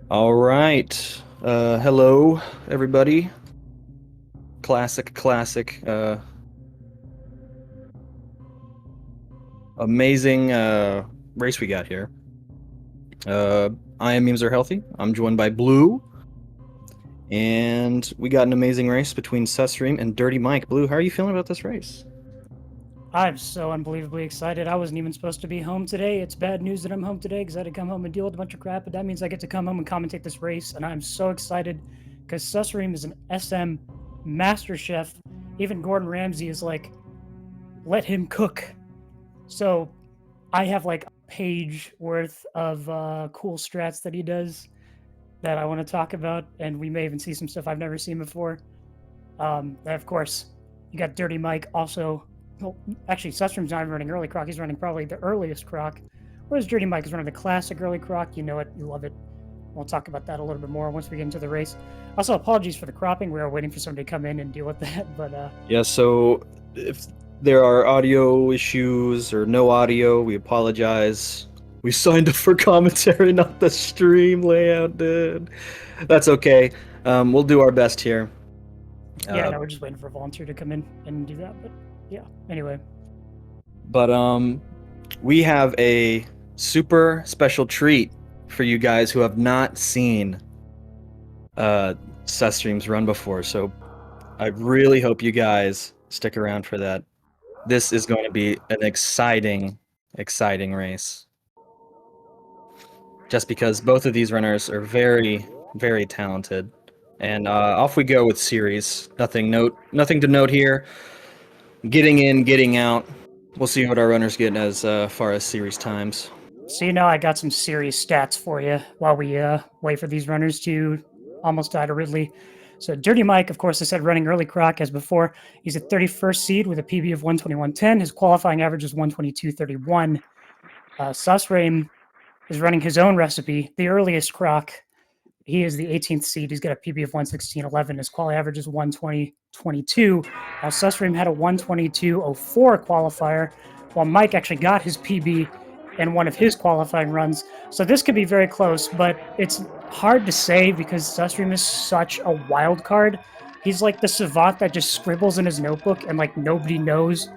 All right. Hello, everybody. Classic, amazing race we got here. I am Memes Are Healthy. I'm joined by Blue, and we got an amazing race between susreime and DirtyMike. Blue, how are you feeling about this race? I'm so unbelievably excited. I wasn't even supposed to be home today. It's bad news that I'm home today because I had to come home and deal with a bunch of crap, but that means I get to come home and commentate this race, and I'm so excited because Susreim is an SM master chef. Even Gordon Ramsay is like, let him cook. So I have like a page worth of cool strats that he does that I want to talk about, and we may even see some stuff I've never seen before. And of course, you got Dirty Mike also. Well, actually, Sustrim's not even running early croc. He's running probably the earliest croc. Whereas Dirty Mike is running the classic early croc. You know it. You love it. We'll talk about that a little bit more once we get into the race. Also, apologies for the cropping. We were waiting for somebody to come in and deal with that. But Yeah, so if there are audio issues or no audio, we apologize. We signed up for commentary, not the stream layout, dude. That's okay. We'll do our best here. yeah, no, we're just waiting for a volunteer to come in and do that. But yeah, anyway. But we have a super special treat for you guys who have not seen Seth streams run before. So I really hope you guys stick around for that. This is going to be an exciting race. Just because both of these runners are very talented. And off we go with series. Nothing to note here. Getting in, getting out. We'll see what our runners get as far as series times. So you know, I got some serious stats for you while we wait for these runners to almost die to Ridley. So Dirty Mike, of course, I said running early croc as before. He's a 31st seed with a PB of 121.10. His qualifying average is 122.31. Susreim is running his own recipe, the earliest croc. He is the 18th seed. He's got a PB of 116.11. His quality average is 120.22. Now Susreim had a 122.04 qualifier, while Mike actually got his PB in one of his qualifying runs. So this could be very close, but it's hard to say because Susreim is such a wild card. He's like the savant that just scribbles in his notebook and like nobody knows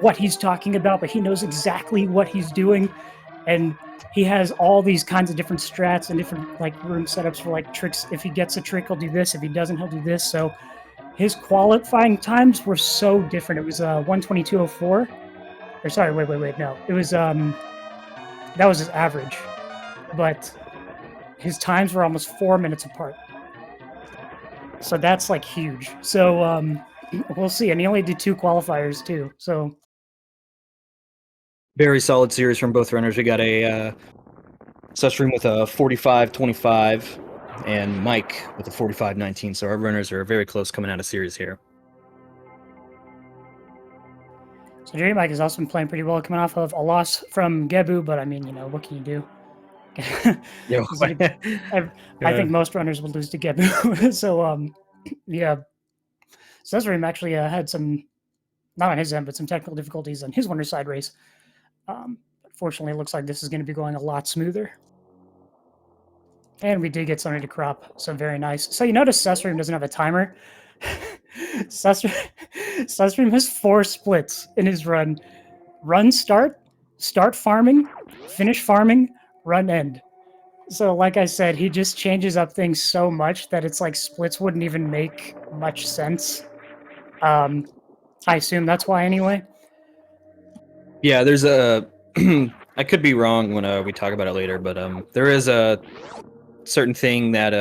what he's talking about, but he knows exactly what he's doing. And he has all these kinds of different strats and different like room setups for like tricks. If he gets a trick, he'll do this. If he doesn't, he'll do this. So his qualifying times were so different. It was 122.04. Or sorry, wait. No, it was that was his average, but his times were almost 4 minutes apart. So that's like huge. So we'll see. And he only did 2 qualifiers too. So very solid series from both runners. We got a Susreim with a 45-25 and Mike with a 45-19. So our runners are very close coming out of series here. So Jerry Mike has also been playing pretty well, coming off of a loss from Gebu, but I mean, you know, what can you do? I think most runners would lose to Gebu. So yeah. Susreim actually had some, not on his end, but some technical difficulties on his winner's side race. Fortunately, it looks like this is going to be going a lot smoother. And we did get something to crop, so very nice. So you notice Susreim doesn't have a timer. Susreim has 4 splits in his run. Run start farming, finish farming, run end. So like I said, he just changes up things so much that it's like splits wouldn't even make much sense. I assume that's why anyway. Yeah, there's a I could be wrong when we talk about it later, but there is a certain thing that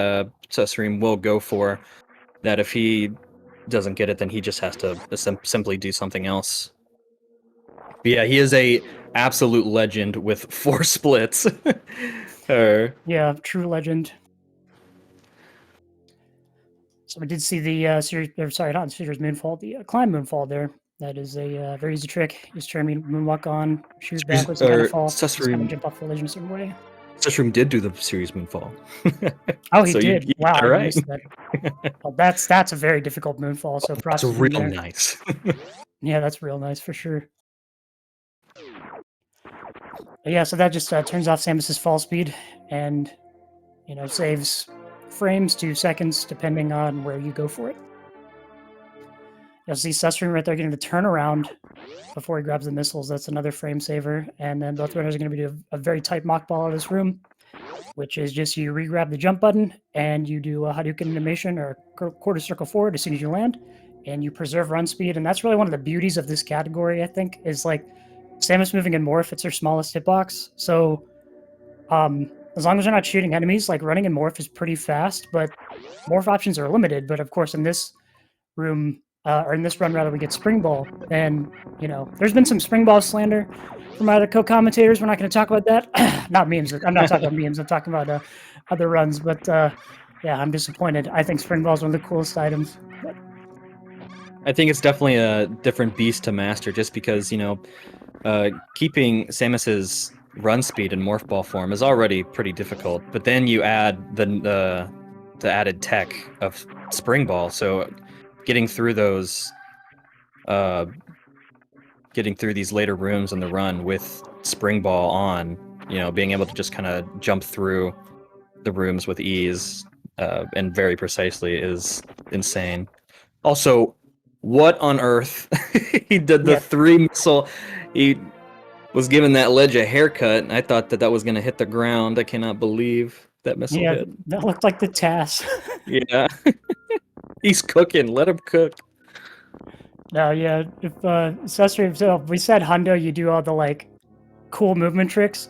Susreim will go for that if he doesn't get it, then he just has to simply do something else. But yeah, he is a absolute legend with 4 splits. Yeah, true legend. So we did see the series, sorry, not series moonfall, the climb moonfall there. That is a very easy trick. Just turn moonwalk on, shoot backwards, and kind of fall. Just kind of jump off the ledge in a certain way. Susreim did do the series moonfall. Oh, he did. Wow, I right. missed that. Well, that's a very difficult moonfall. So that's real nice. Yeah, that's real nice for sure. But yeah, so that just turns off Samus's fall speed, and saves frames to seconds depending on where you go for it. You'll see susreime right there getting to turn around before he grabs the missiles. That's another frame saver. And then both runners are going to be doing a very tight mock ball out of this room, which is just you re-grab the jump button and you do a Hadouken animation or quarter circle forward as soon as you land, and you preserve run speed. And that's really one of the beauties of this category, I think, is like Samus moving in morph, it's her smallest hitbox. So as long as you're not shooting enemies, like running in morph is pretty fast, but morph options are limited. But of course, in this room, or in this run rather, we get spring ball, and there's been some spring ball slander from other co-commentators. We're not going to talk about that. Not memes. I'm not talking about memes. I'm talking about other runs. But yeah, I'm disappointed. I think spring ball is one of the coolest items. But I think it's definitely a different beast to master, just because keeping Samus's run speed in morph ball form is already pretty difficult. But then you add the added tech of spring ball, so getting through those, getting through these later rooms in the run with spring ball on, being able to just kind of jump through the rooms with ease and very precisely is insane. Also, what on earth? He did the 3 missile. He was giving that ledge a haircut, and I thought that was going to hit the ground. I cannot believe that missile hit. That looked like the TAS. Yeah. He's cooking. Let him cook. No, yeah. If susreime, so we said Hundo, you do all the cool movement tricks,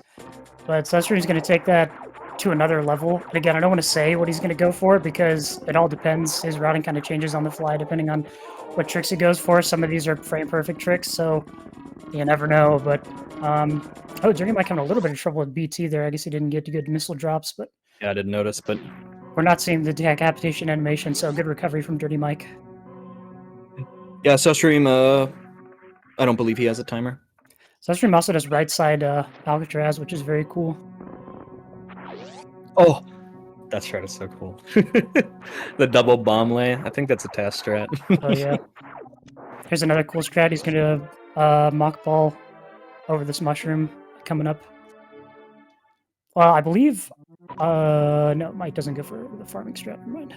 but susreime's going to take that to another level. And again, I don't want to say what he's going to go for because it all depends. His routing kind of changes on the fly depending on what tricks he goes for. Some of these are frame perfect tricks, so you never know. But DirtyMike having a little bit of trouble with BT there. I guess he didn't get good missile drops, but yeah, I didn't notice. But we're not seeing the decapitation animation, so good recovery from DirtyMike. Yeah, susreime, I don't believe he has a timer. Susreime also does right side Alcatraz, which is very cool. Oh, that's right. It's so cool. The double bomb lay. I think that's a TAS strat. Oh, yeah. Here's another cool strat. He's going to mock ball over this mushroom coming up. Well, I believe... no, Mike doesn't go for the farming strat. Never mind.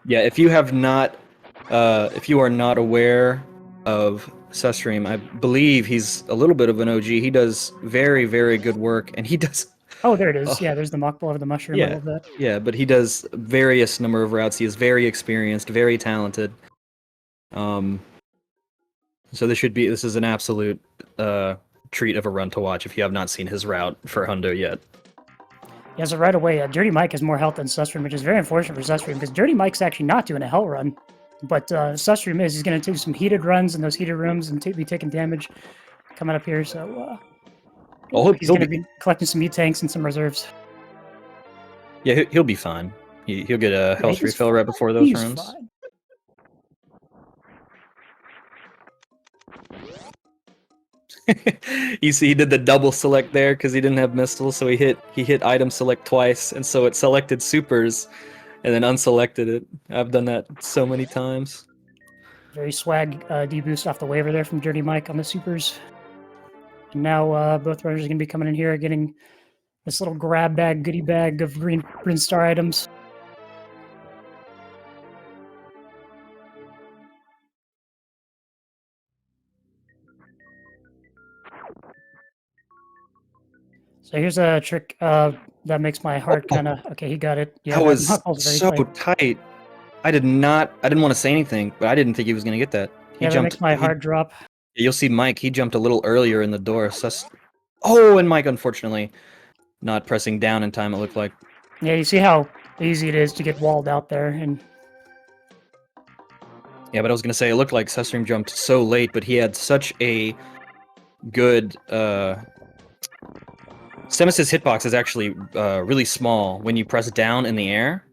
Yeah, if you have not... if you are not aware of susreime, I believe he's a little bit of an OG. He does very, very good work, and he does... Oh, there it is. Yeah, there's the mock ball over the mushroom. Yeah, I love that. Yeah, but he does various number of routes. He is very experienced, very talented. So this is an absolute treat of a run to watch if you have not seen his route for Hundo yet. Yeah, so right away, DirtyMike has more health than susreime, which is very unfortunate for susreime because DirtyMike's actually not doing a hell run. But susreime is. He's going to do some heated runs in those heated rooms and be taking damage coming up here. So he's going to be collecting some E-tanks and some reserves. Yeah, he'll be fine. He'll get a health refill right before those runs. Fine. You see, he did the double select there because he didn't have missiles, so he hit item select twice, and so it selected supers, and then unselected it. I've done that so many times. Very swag deboost off the waiver there from DirtyMike on the supers. And now both runners are going to be coming in here getting this little grab bag, goodie bag of green star items. So here's a trick that makes my heart kind of... Okay, he got it. Yeah, that was so tight. I didn't want to say anything, but I didn't think he was going to get that. He jumped, that makes my heart drop. You'll see Mike, he jumped a little earlier in the door. Oh, and Mike, unfortunately, not pressing down in time, it looked like. Yeah, you see how easy it is to get walled out there. And yeah, but I was going to say, it looked like susreime jumped so late, but he had such a good... Samus's hitbox is actually really small when you press down in the air.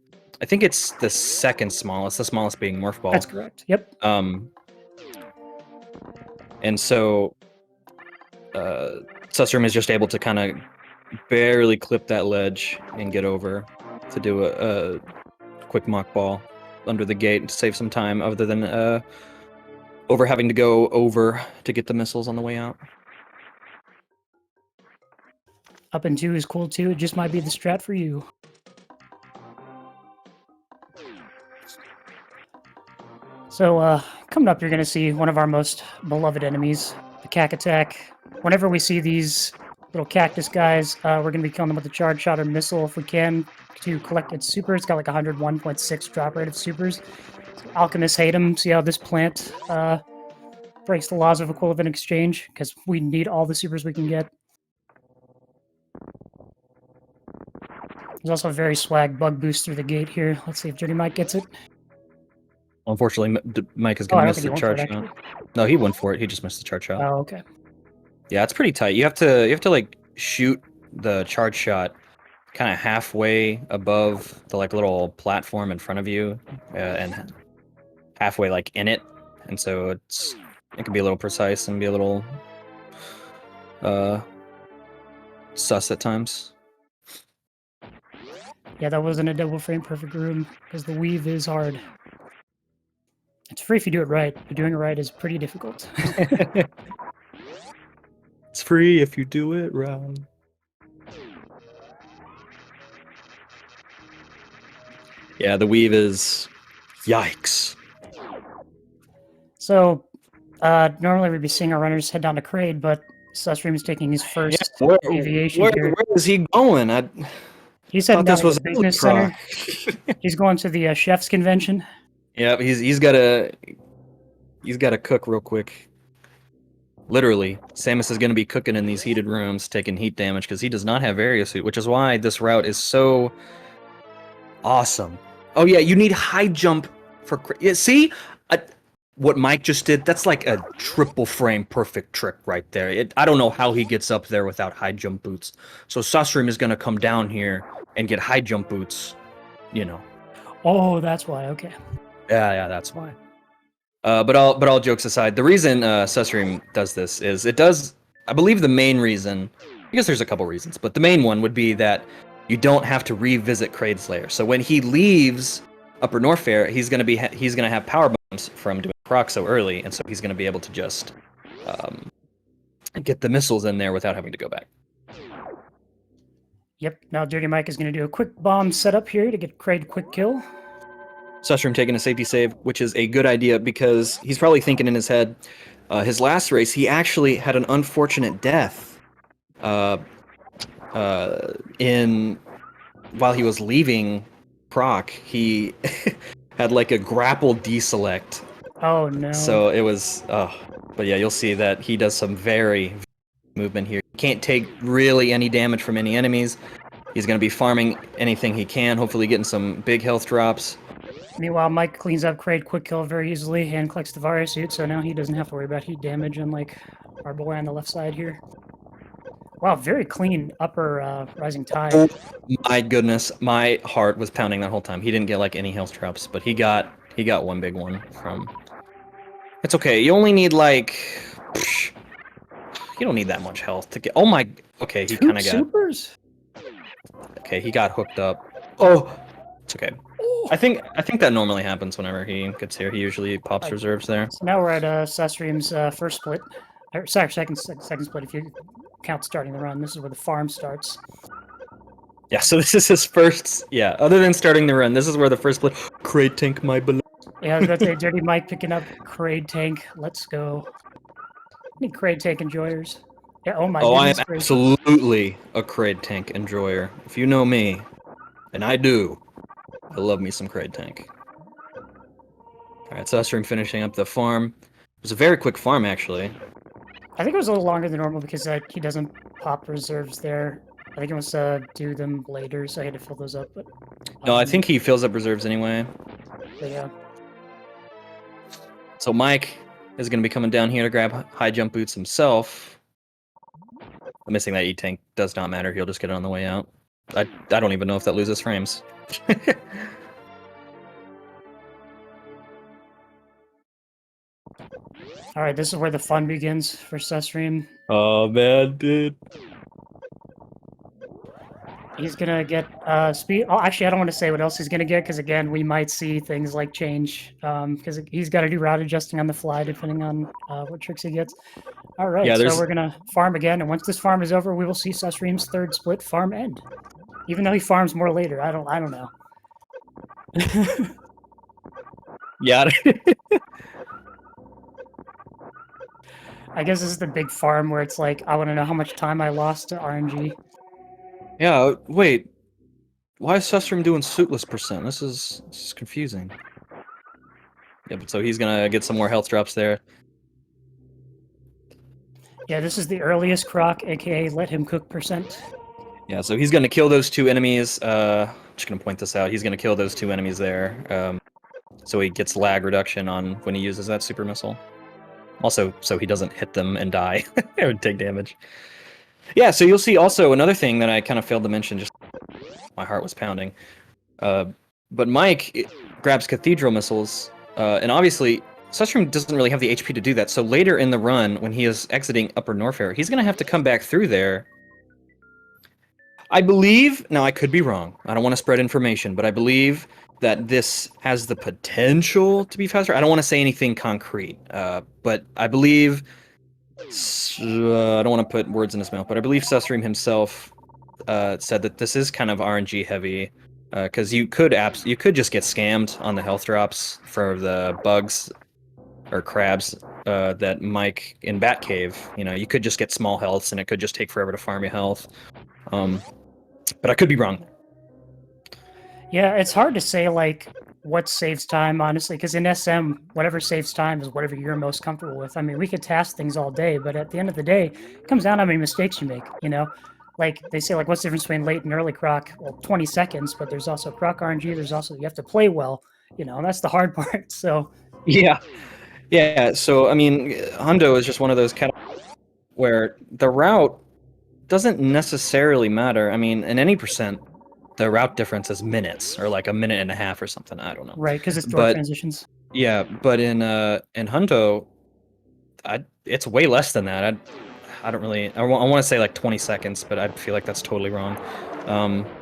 I think it's the second smallest, the smallest being Morph Ball. That's correct, yep. And so susreime is just able to kind of barely clip that ledge and get over to do a quick mock ball under the gate to save some time other than having to go over to get the missiles on the way out. Up and 2 is cool too. It just might be the strat for you. So coming up, you're going to see one of our most beloved enemies, the Cack Attack. Whenever we see these little cactus guys, we're going to be killing them with a charge shot or missile if we can to collect its super. It's got like 101.6 drop rate of supers. Alchemists hate them. See how this plant breaks the laws of equivalent exchange because we need all the supers we can get. There's also a very swag bug boost through the gate here. Let's see if DirtyMike gets it. Unfortunately, Mike is Oh, going I to don't miss think he the went for it, charge shot. actually. No, he went for it. He just missed the charge shot. Oh, okay. Yeah, it's pretty tight. You have to like shoot the charge shot kind of halfway above the like little platform in front of you, and halfway like in it, and so it can be a little precise and be a little sus at times. Yeah, that wasn't a double frame perfect room because the weave is hard. It's free if you do it right, but doing it right is pretty difficult. It's free if you do it right. Yeah, the weave is yikes. So, normally we'd be seeing our runners head down to Kraid, but susreime is taking his first aviation here. Where is he going? He's heading thought down this to was the business center. He's going to the chef's convention. Yeah, he's gotta cook real quick. Literally, Samus is gonna be cooking in these heated rooms, taking heat damage because he does not have area suit, which is why this route is so awesome. Oh yeah, you need high jump for. Yeah, see, what Mike just did. That's like a triple frame perfect trick right there. I don't know how he gets up there without high jump boots. So susreime is gonna come down here and get high jump boots. You know. Oh, that's why. Okay. Yeah, that's why. But all jokes aside, the reason susreime does this is it does. I believe the main reason. I guess there's a couple reasons, but the main one would be that you don't have to revisit Kraid's lair. So when he leaves Upper Norfair, he's gonna have power bombs from doing proc so early, and so he's gonna be able to just get the missiles in there without having to go back. Yep. Now DirtyMike is going to do a quick bomb setup here to get Kraid quick kill. susreime taking a safety save, which is a good idea because he's probably thinking in his head, his last race, he actually had an unfortunate death while he was leaving proc. He had like a grapple deselect. Oh, no. So it was, but yeah, you'll see that he does some very movement here. He can't take really any damage from any enemies. He's going to be farming anything he can, hopefully getting some big health drops. Meanwhile, Mike cleans up Kraid quick kill very easily and collects the virus suit, so now he doesn't have to worry about heat damage, unlike our boy on the left side here. Wow, very clean upper rising tide. Oh my goodness, my heart was pounding that whole time. He didn't get like any health drops, but he got one big one from. It's okay. You only need like. You don't need that much health to get. Oh my. Okay, he kind of got. Supers. Okay, he got hooked up. Oh, it's okay. I think that normally happens whenever he gets here. He usually pops reserves there. So now we're at susreime's first split. Or, sorry, second split if you count starting the run. This is where the farm starts. Yeah, so this is his first. Yeah, other than starting the run, this is where the first split. Kraid tank, my beloved. Yeah, I was about to say DirtyMike picking up Kraid tank. Let's go. I need Kraid tank enjoyers. Yeah, oh my goodness. I am absolutely a Kraid tank enjoyer. If you know me, and I do, I love me some Kraid tank. Alright, susreime finishing up the farm. It was a very quick farm, actually. I think it was a little longer than normal because he doesn't pop reserves there. I think he wants to do them later, so I had to fill those up. But No, I think he fills up reserves anyway. But yeah. So Mike is going to be coming down here to grab high jump boots himself. I'm missing that E-tank. Does not matter. He'll just get it on the way out. I don't even know if that loses frames. All right, this is where the fun begins for susreime. Oh man, dude. He's gonna get speed. Oh, actually, I don't want to say what else he's gonna get because again, we might see things like change because he's got to do route adjusting on the fly depending on what tricks he gets. All right, Yeah, so there's we're gonna farm again, and once this farm is over, we will see susreame's third split farm end. Even though he farms more later, I don't know. yeah. I guess this is the big farm where it's like I want to know how much time I lost to RNG. Yeah, wait. Why is Sustrum doing suitless percent? This is confusing. Yeah, but so he's gonna get some more health drops there. Yeah, this is the earliest Croc, aka let him cook percent. Yeah, so he's gonna kill those two enemies. Just gonna point this out. He's gonna kill those two enemies there. So he gets lag reduction on when he uses that super missile. Also, so he doesn't hit them and die or take damage. Yeah, so you'll see also another thing that I kind of failed to mention. Just my heart was pounding. But Mike grabs Cathedral missiles, and obviously Sustrum doesn't really have the HP to do that. So later in the run, when he is exiting Upper Norfair, he's going to have to come back through there. I believe, now I could be wrong, I don't want to spread information, but I believe that this has the potential to be faster. I don't want to say anything concrete, but I believe, I don't want to put words in his mouth, but I believe Sustrum himself said that this is kind of RNG heavy, because you could just get scammed on the health drops for the bugs or crabs that Mike in Batcave. You know, you could just get small healths, and it could just take forever to farm your health. But I could be wrong. Yeah, it's hard to say like what saves time, honestly, because in SM, whatever saves time is whatever you're most comfortable with. I mean, we could task things all day, but at the end of the day, it comes down to how many mistakes you make, you know? Like they say, like, what's the difference between late and early croc? Well, 20 seconds, but there's also croc RNG. There's also, you have to play well, you know, and that's the hard part. So, Yeah. Yeah, so, I mean, Hundo is just one of those where the route doesn't necessarily matter. I mean, in any percent, the route difference is minutes, or like a minute and a half or something. I don't know. right, because it's door But transitions. yeah, but in Hundo, it's way less than that. I don't really. I want to say like 20 seconds, but I feel like that's totally wrong.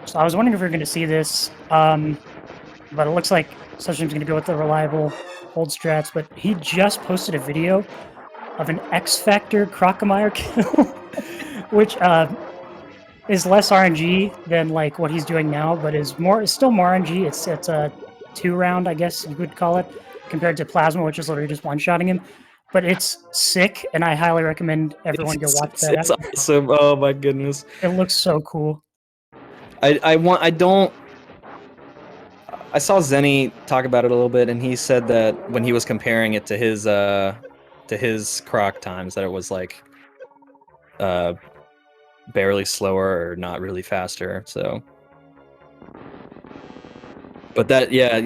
So I was wondering if we are going to see this, but it looks like Sushrum's going to go with the reliable hold strats. But he just posted a video of an X Factor Crocomire kill, which is less RNG than like what he's doing now, but is still more RNG. It's a 2-round, I guess you would call it, compared to Plasma, which is literally just one-shotting him. But it's sick, and I highly recommend everyone go watch that. It's awesome. Oh my goodness. It looks so cool. I saw Zenny talk about it a little bit, and he said that when he was comparing it to his croc times, that it was like barely slower or not really faster. So, but yeah,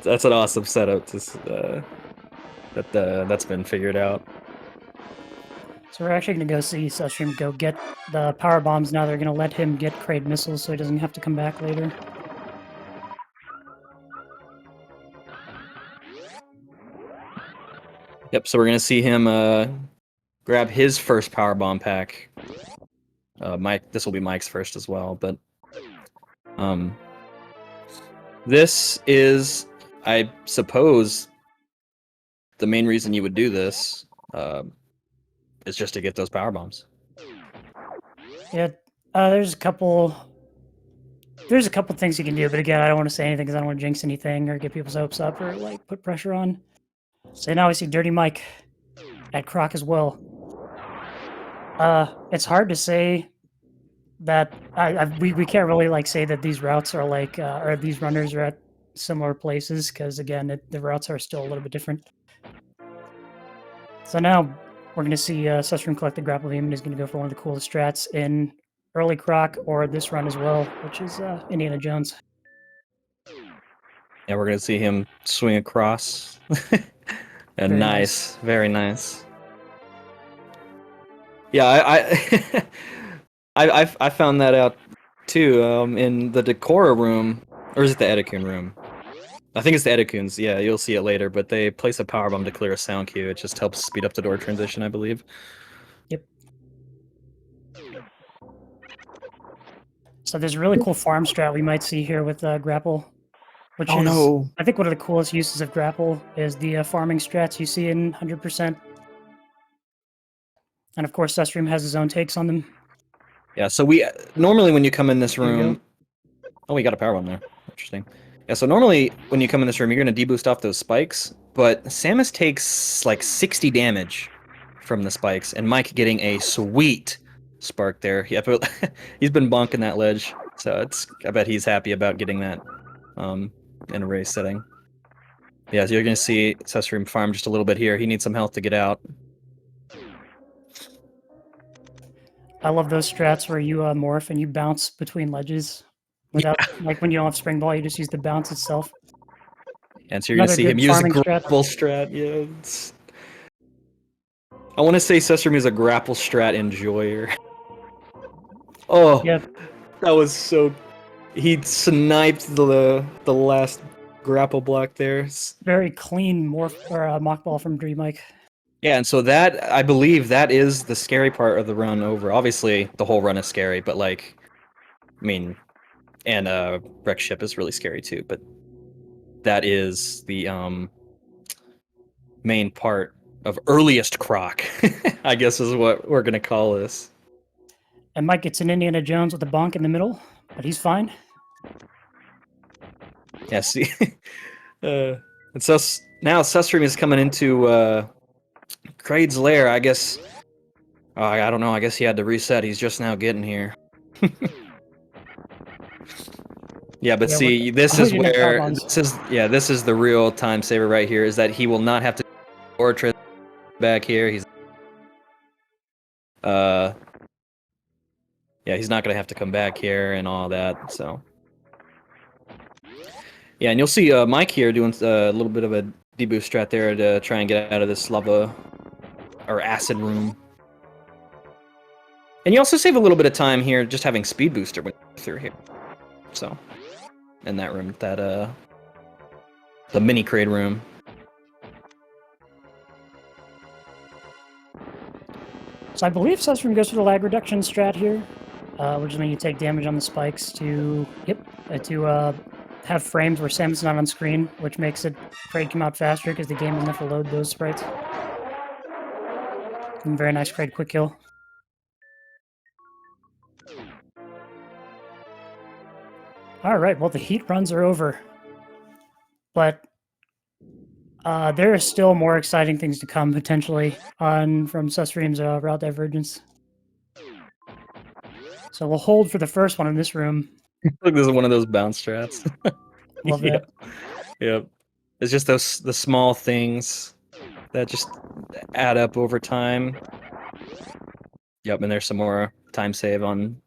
that's an awesome setup to that's been figured out. So we're actually going to go see Sustrum go get the power bombs now. They're going to let him get crate missiles so he doesn't have to come back later. Yep, so we're going to see him grab his first power bomb pack. Mike, this will be Mike's first as well, but this is, I suppose, the main reason you would do this is just to get those power bombs. Yeah, there's a couple things you can do, but again, I don't want to say anything because I don't want to jinx anything or get people's hopes up or like put pressure on. So now we see DirtyMike at Croc as well. It's hard to say that we can't really like say that these routes are like or these runners are at similar places because again the routes are still a little bit different. So now we're going to see Sustrum collect the grapple beam, and he's going to go for one of the coolest strats in early Croc or this run as well, which is Indiana Jones. Yeah, we're going to see him swing across. And Very nice, very nice. Yeah, I found that out too in the Decora room, or is it the Edikun room? I think it's the Edikuns. Yeah, you'll see it later, but they place a power bomb to clear a sound cue. It just helps speed up the door transition, I believe. Yep. So there's a really cool farm strat we might see here with grapple, which Oh is no! I think one of the coolest uses of grapple is the farming strats you see in 100%. And of course, susreime has his own takes on them. Yeah, so we normally when you come in this Here we go. room, oh, we got a power bomb there. Interesting. Yeah, so normally when you come in this room, you're gonna deboost off those spikes, but Samus takes like 60 damage from the spikes, and Mike getting a sweet spark there. Yeah, but he's been bonking that ledge, so I bet he's happy about getting that in a race setting. Yeah, so you're gonna see susreime farm just a little bit here. He needs some health to get out. I love those strats where you morph and you bounce between ledges without, like when you don't have spring ball, you just use the bounce itself. And so you're gonna Another see good him use a farming strat. grapple strat. Yeah, I want to say susreime is a grapple strat enjoyer. Oh, Yep. that was so. He sniped the last grapple block there. Very clean morph or mock ball from DirtyMike. Yeah, and so that I believe that is the scary part of the run over. Obviously, the whole run is scary, but like, I mean, and wreck ship is really scary too. But that is the main part of earliest croc, I guess is what we're gonna call this. And Mike gets an Indiana Jones with a bonk in the middle, but he's fine. Yeah, see, and so now susreime is coming into Kraid's lair. I guess. I don't know. I guess he had to reset. He's just now getting here. Yeah, but Yeah, see, with this the- is you know, power where bombs. this is the real time saver right here. Is that he will not have to or back here. He's yeah, he's not gonna have to come back here and all that. So yeah, and you'll see Mike here doing a little bit of a deboost strat there to try and get out of this lava or acid room. And you also save a little bit of time here just having speed booster through here. So in that room, that the mini Kraid room. So I believe susreime goes for the lag reduction strat here, which is when you take damage on the spikes to have frames where Samus is not on screen, which makes it Kraid come out faster because the game doesn't have to load those sprites. And very nice Kraid quick kill. All right, well the heat runs are over, but there are still more exciting things to come potentially from susreime's route divergence. So we'll hold for the first one in this room. Look, this is one of those bounce strats. Love that. Yep. It's just the small things that just add up over time. Yep, and there's some more time save on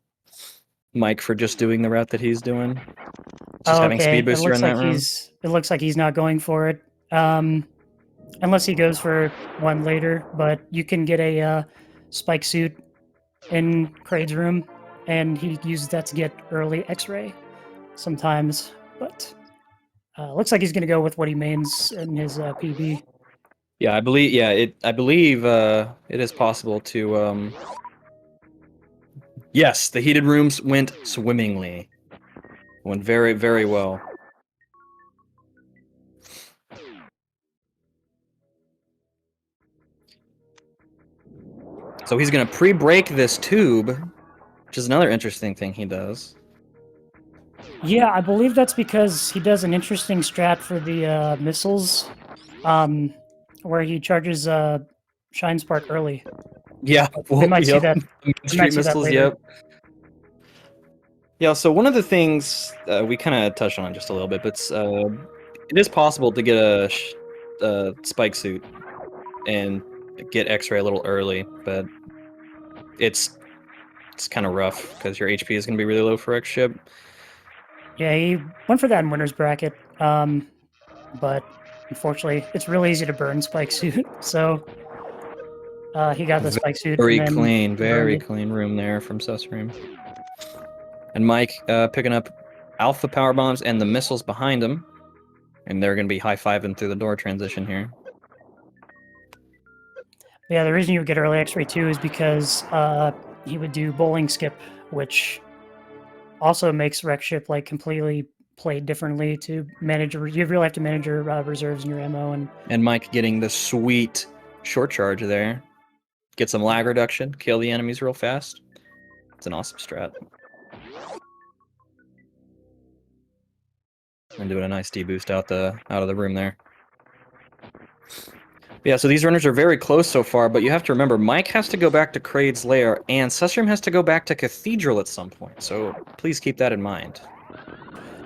Mike for just doing the route that he's doing. Just having speed booster in that room. It looks like he's not going for it, unless he goes for one later. But you can get a spike suit in Kraid's room, and he uses that to get early X-ray sometimes. But looks like he's going to go with what he mains in his PB. Yeah, I believe. Yeah, I believe it is possible to. Yes, the heated rooms went swimmingly. Went very, very well. So he's gonna pre-break this tube, which is another interesting thing he does. Yeah, I believe that's because he does an interesting strat for the missiles, where he charges Shine Spark early. Yeah, We might see that. Street see that missiles. later. Yep. Yeah. So one of the things we kind of touched on just a little bit, but it is possible to get a spike suit and get X-ray a little early, but it's kind of rough because your HP is going to be really low for X ship. Yeah, he went for that in winner's bracket, but unfortunately, it's really easy to burn spike suit. So he got the spike suit. Very and then clean, very burned it. clean room there from susreime. And Mike picking up alpha power bombs and the missiles behind him, and they're going to be high-fiving through the door transition here. Yeah, the reason you would get early X-ray too is because he would do bowling skip, which also makes wreck ship like completely played differently to manage. You really have to manage your reserves and your ammo. And Mike getting the sweet short charge there. Get some lag reduction, kill the enemies real fast. It's an awesome strat. And doing a nice deboost out of the room there. Yeah, so these runners are very close so far, but you have to remember, Mike has to go back to Kraid's Lair, and susreime has to go back to Cathedral at some point, so please keep that in mind.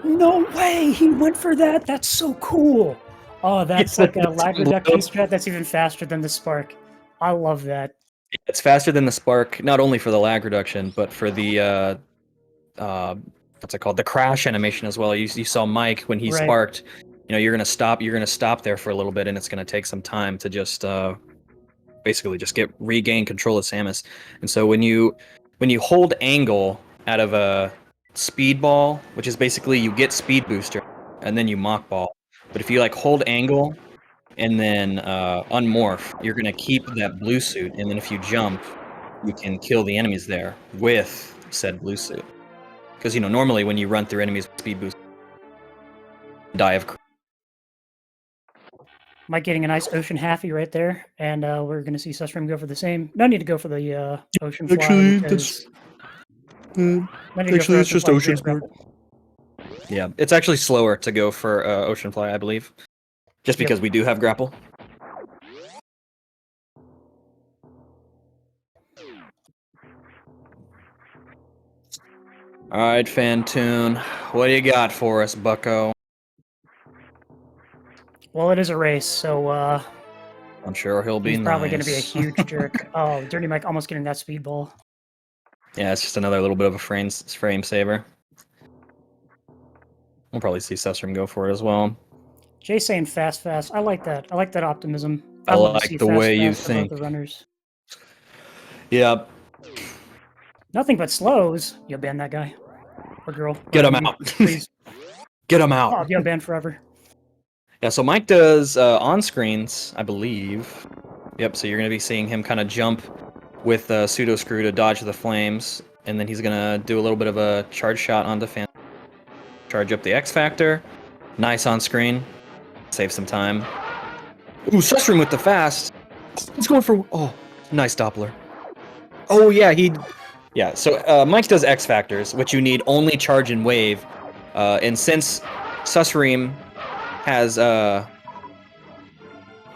No way! He went for that! That's so cool! Oh, that's like a lag reduction strat that's even faster than the Spark. I love that. It's faster than the Spark, not only for the lag reduction, but for the, what's it called? The crash animation as well. You saw Mike, when he sparked, you know, you're gonna stop there for a little bit, and it's gonna take some time to just basically just regain control of Samus. And so when you hold angle out of a speed ball, which is basically you get speed booster and then you mock ball, but if you like hold angle and then unmorph, you're gonna keep that blue suit, and then if you jump, you can kill the enemies there with said blue suit. Because, you know, normally when you run through enemies with speed boost, die of. Mike getting a nice ocean halfie right there, and we're going to see susreime go for the same. No need to go for the ocean fly. Actually, it's just ocean sport. Yeah, it's actually slower to go for ocean fly, I believe, just because we do have grapple. All right, Fantoon, what do you got for us, bucko? Well, it is a race, so I'm sure he'll be he's probably going to be a huge jerk. Oh, DirtyMike almost getting that speed ball. Yeah, it's just another little bit of a frame saver. We'll probably see susreime go for it as well. Jay saying fast. I like that. I like that optimism. I like the way you think. The runners. Yep. Nothing but slows. You'll ban that guy or girl. Get him out, please. Get him out. Oh, you'll ban forever. Yeah, so Mike does on screens, I believe. Yep. So you're gonna be seeing him kind of jump with pseudo screw to dodge the flames, and then he's gonna do a little bit of a charge shot onto Fan. Charge up the X Factor. Nice on screen. Save some time. Ooh, susreime with the fast. He's going for... Oh, nice Doppler. Oh, yeah, Yeah, so Mike does X Factors, which you need only charge and wave. And since susreime has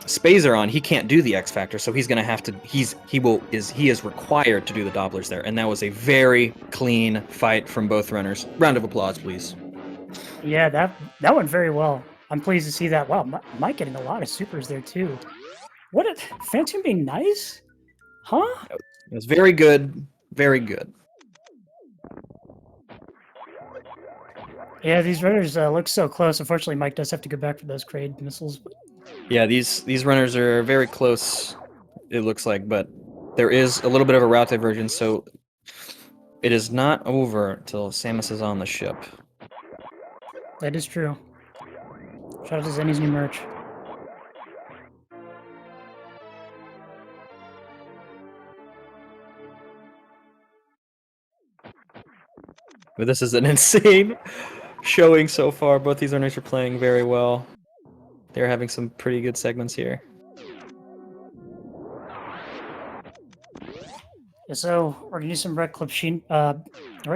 Spazer on, he can't do the X Factor, so he's gonna have to... He is required to do the Dopplers there. And that was a very clean fight from both runners. Round of applause, please. Yeah, that went very well. I'm pleased to see that. Wow, Mike getting a lot of supers there too. What a Fantoon being nice, huh? It was very good, very good. Yeah, these runners look so close. Unfortunately, Mike does have to go back for those Kraid missiles. Yeah, these runners are very close. It looks like, but there is a little bit of a route divergence, so it is not over till Samus is on the ship. That is true. Shout out to Zenny's new merch. But this is an insane showing so far. Both these runners are playing very well. They're having some pretty good segments here. Yeah, so we're gonna do some wreck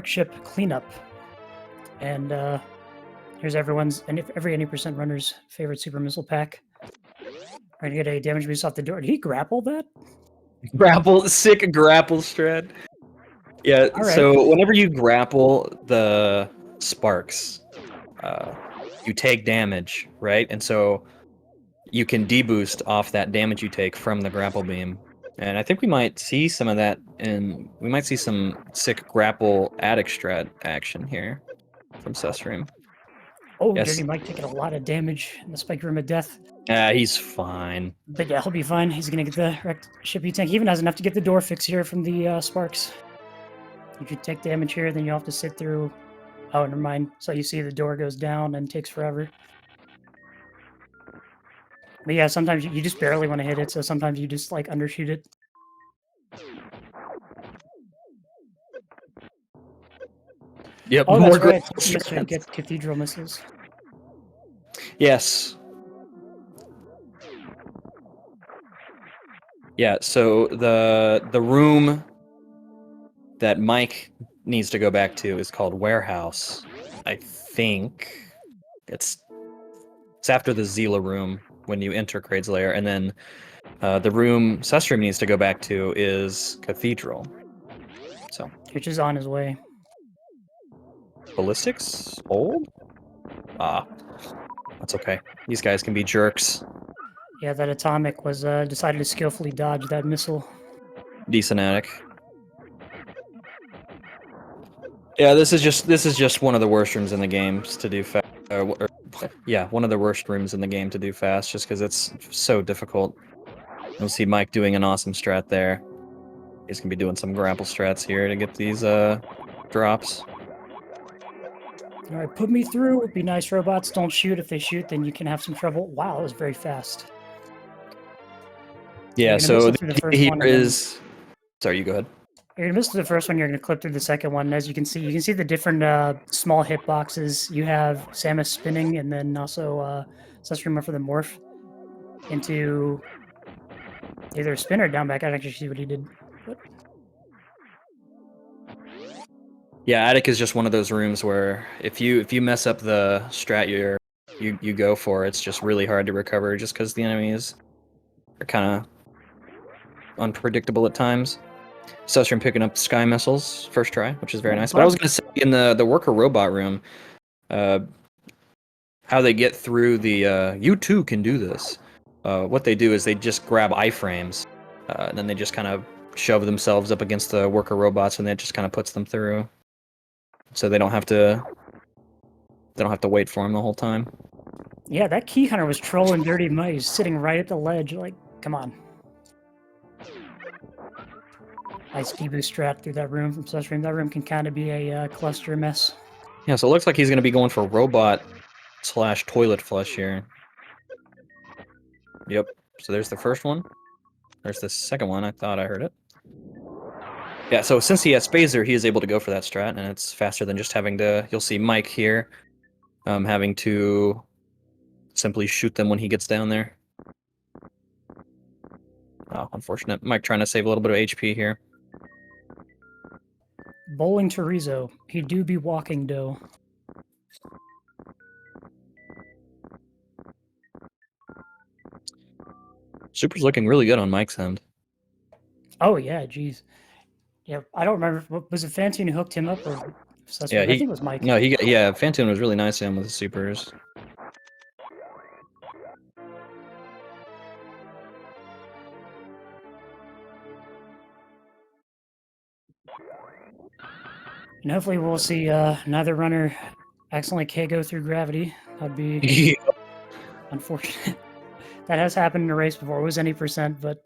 ship cleanup, and here's everyone's and every 80% runner's favorite super missile pack. We're gonna get a damage boost off the door. Did he grapple that? Grapple, sick grapple strat. Yeah, right. So whenever you grapple the sparks, you take damage, right? And so you can deboost off that damage you take from the grapple beam. And I think we might see some of that, and we might see some sick grapple addict strat action here from susreime. Oh, yes. DirtyMike taking a lot of damage in the spike room of death. Yeah, he's fine. But yeah, he'll be fine. He's gonna get the wrecked shippy tank. He even has enough to get the door fix here from the sparks. If you take damage here, then you'll have to sit through... Oh, never mind. So you see the door goes down and takes forever. But yeah, sometimes you just barely want to hit it, so sometimes you just, like, undershoot it. Yep. Oh, more that's right. glacial Yes, you strats. get cathedral missiles. Yes. Yeah. So the room that Mike needs to go back to is called Warehouse. I think it's after the Zila room when you enter Kraid's lair, and then the room susreime needs to go back to is Cathedral. So Which is on his way. ballistics old? Ah, that's okay. These guys can be jerks. Yeah, that atomic was decided to skillfully dodge that missile. Decent attic. Yeah, this is just one of the worst rooms in the games to do fast. Yeah, one of the worst rooms in the game to do fast, just because it's so difficult. You'll see Mike doing an awesome strat there. He's gonna be doing some grapple strats here to get these drops. All right, put me through. Be nice, robots. Don't shoot. If they shoot, then you can have some trouble. Wow, that was very fast. Yeah, You're gonna miss so it through the first here one, and then is. Sorry, you go ahead. you're gonna miss through the first one. You're gonna clip through the second one. As you can see the different small hitboxes. You have Samus spinning, and then also susreime for the morph into either a spin or down back. I can actually see what he did. What? Yeah, attic is just one of those rooms where if you mess up the strat you go for, it's just really hard to recover, just because the enemies are kind of unpredictable at times. Susreime picking up sky missiles first try, which is very nice. But I was going to say in the worker robot room, how they get through the you too can do this. What they do is they just grab iframes, and then they just kind of shove themselves up against the worker robots, and that just kind of puts them through. So they don't have to wait for him the whole time. Yeah, that key hunter was trolling DirtyMike. He's sitting right at the ledge. Like, come on. Nice deboost strat through that room from susreime. That room can kind of be a cluster mess. Yeah, so it looks like he's going to be going for robot / toilet flush here. Yep. So there's the first one. There's the second one. I thought I heard it. Yeah, so since he has Phaser, he is able to go for that strat, and it's faster than just having to... You'll see Mike here having to simply shoot them when he gets down there. Oh, unfortunate. Mike trying to save a little bit of HP here. Bowling Chorizo. He do be walking dough. Super's looking really good on Mike's end. Oh, yeah, jeez. Yeah, I don't remember. Was it Fantine who hooked him up? Or Yeah, I think it was Mike. No, Phantom was really nice to him with the supers. And hopefully we'll see neither runner accidentally KO through gravity. That'd be unfortunate. That has happened in a race before. It was any percent, but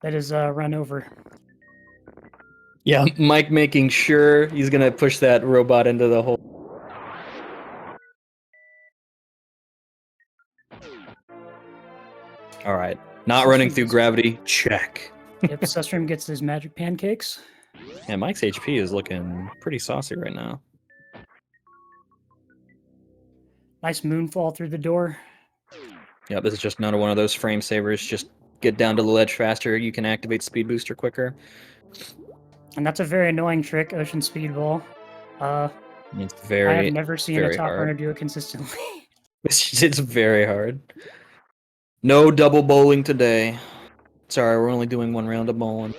that is run over. Yeah, Mike making sure he's gonna push that robot into the hole. All right, not running through gravity. Check. Yep, susreime gets his magic pancakes. Yeah, Mike's HP is looking pretty saucy right now. Nice moonfall through the door. Yeah, this is just another one of those frame savers. Just get down to the ledge faster. You can activate Speed Booster quicker. And that's a very annoying trick, Ocean Speedball. It's very. I have never seen a top hard. runner do it consistently. It's very hard. No double bowling today. Sorry, we're only doing one round of bowling.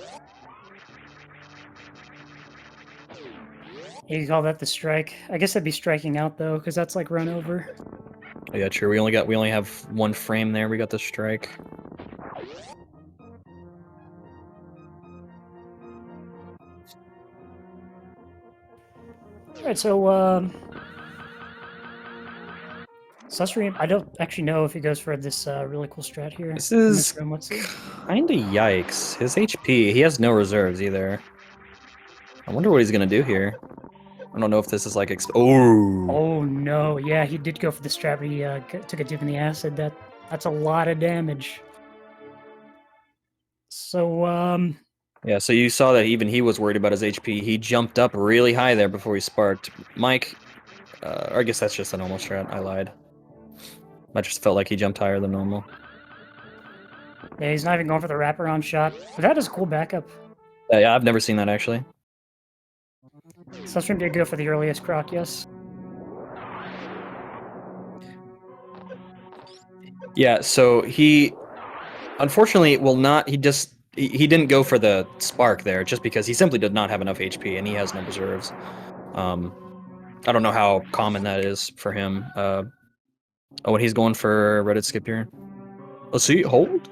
You call that the strike? I guess that'd be striking out though, because that's like run over. Oh, yeah, true. We only have one frame there. We got the strike. All right, so susreime. I don't actually know if he goes for this really cool strat here. This is room. Let's see. Kinda yikes. His HP. He has no reserves either. I wonder what he's gonna do here. I don't know if this is like Oh no! Yeah, he did go for the strat. But he took a dip in the acid. That's a lot of damage. So Yeah, so you saw that even he was worried about his HP. He jumped up really high there before he sparked. Mike, I guess that's just a normal strat. I lied. I just felt like he jumped higher than normal. Yeah, he's not even going for the wraparound shot. But that is a cool backup. Yeah, I've never seen that actually. Susreime did go for the earliest croc, yes. Yeah, so he unfortunately will not. He didn't go for the spark there just because he simply did not have enough HP and he has no reserves. I don't know how common that is for him. Oh, and he's going for Reddit skip here. Let's see, hold.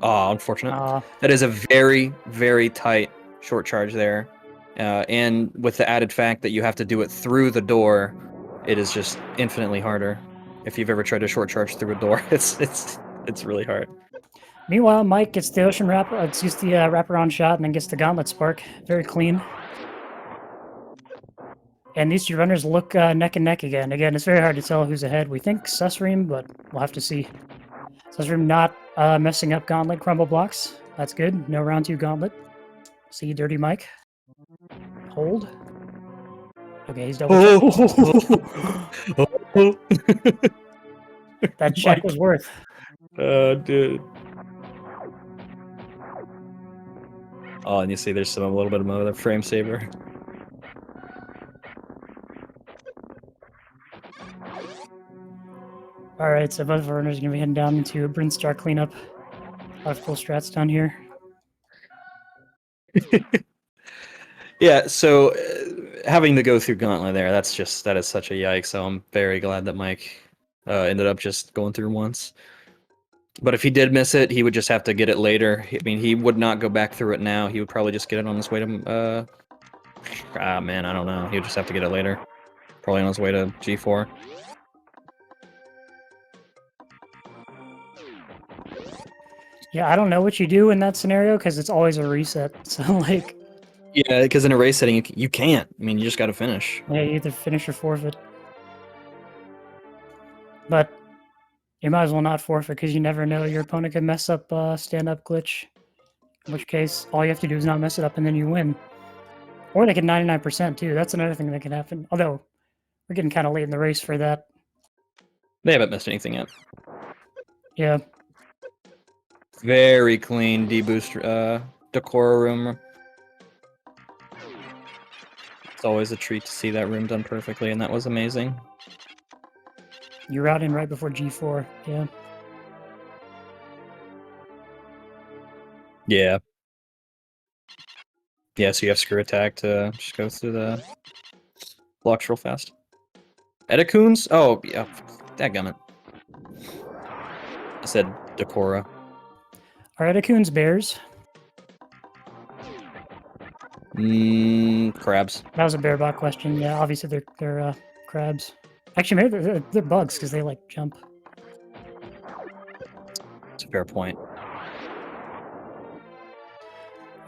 Oh, unfortunate. That is a very, very tight short charge there. And with the added fact that you have to do it through the door, it is just infinitely harder. If you've ever tried to short charge through a door, it's really hard. Meanwhile, Mike gets the ocean wrap. It's used the wraparound shot and then gets the gauntlet spark. Very clean. And these two runners look neck and neck again. Again, it's very hard to tell who's ahead. We think susreime, but we'll have to see. Susreime not messing up gauntlet crumble blocks. That's good. No round 2 gauntlet. See DirtyMike. Hold. Okay, he's double checked. That check was worth. Dude. Oh, and you see there's a little bit of another frame saver. Alright, so both runners are going to be heading down into a Brinstar cleanup. A lot of cool strats down here. Yeah, so having to go through Gauntlet there, that is such a yikes. So I'm very glad that Mike ended up just going through once. But if he did miss it, he would just have to get it later. I mean, he would not go back through it now. He would probably just get it on his way to... man, I don't know. He would just have to get it later. Probably on his way to G4. Yeah, I don't know what you do in that scenario because it's always a reset. So, like... Yeah, because in a race setting, you can't. I mean, you just got to finish. Yeah, you either finish or forfeit. But you might as well not forfeit because you never know. Your opponent could mess up stand-up glitch. In which case, all you have to do is not mess it up and then you win. Or they get 99% too. That's another thing that can happen. Although, we're getting kind of late in the race for that. They haven't missed anything yet. Yeah. Very clean deboost Decora room. It's always a treat to see that room done perfectly, and that was amazing. You route in right before G4, yeah. Yeah. Yeah, so you have screw attack to just go through the blocks real fast. Edicoons? Oh, yeah. Dadgummit. I said Decora. Are Edicoons bears? Crabs. That was a bear bot question. Yeah, obviously they're crabs. Actually, maybe they're bugs because they like jump. It's a fair point. All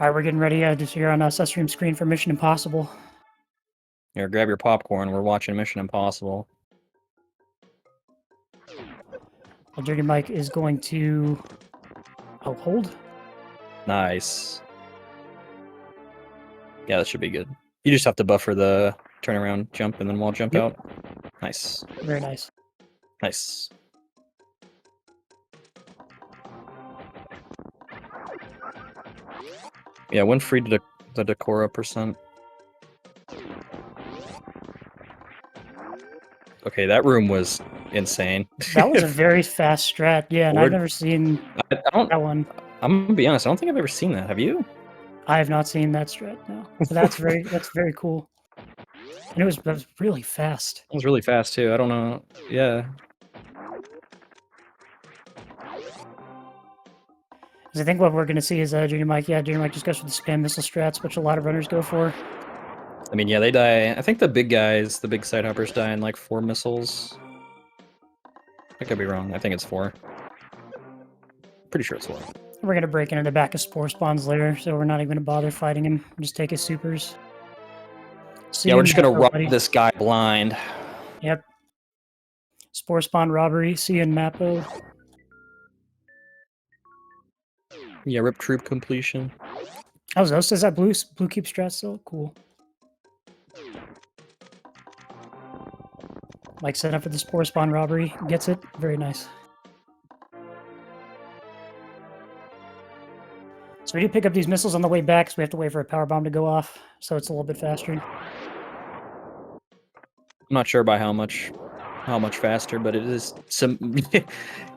right, we're getting ready just here on susreime screen for Mission Impossible. Here, grab your popcorn. We're watching Mission Impossible. Well, DirtyMike is going to hold. Nice. Yeah, that should be good. You just have to buffer the turnaround jump and then wall jump out. Nice. Very nice. Nice. Yeah, went free to the Decora %. Okay, that room was insane. That was a very fast strat. Yeah, and I've never seen that one. I'm gonna be honest. I don't think I've ever seen that. Have you? I have not seen that strat. No, so that's very cool. And it was really fast. It was really fast too. I don't know. Yeah. Because I think what we're going to see is DirtyMike. Yeah, DirtyMike just goes for the spam missile strats, which a lot of runners go for. I mean, yeah, they die. I think the big guys, the big side hoppers, die in like 4 missiles. I could be wrong. I think it's 4. Pretty sure it's 4. We're going to break into the back of Spore Spawns later, so we're not even going to bother fighting him. Just take his supers. Yeah, we're just going to rob this guy blind. Yep. Spore Spawn robbery. See you in Mappo. Yeah, rip troop completion. Oh, Zost is that blue cube strat still? Cool. Mike set up for the spore spawn robbery. Gets it. Very nice. So we do pick up these missiles on the way back, so we have to wait for a power bomb to go off. So it's a little bit faster. I'm not sure by how much faster, but it is some.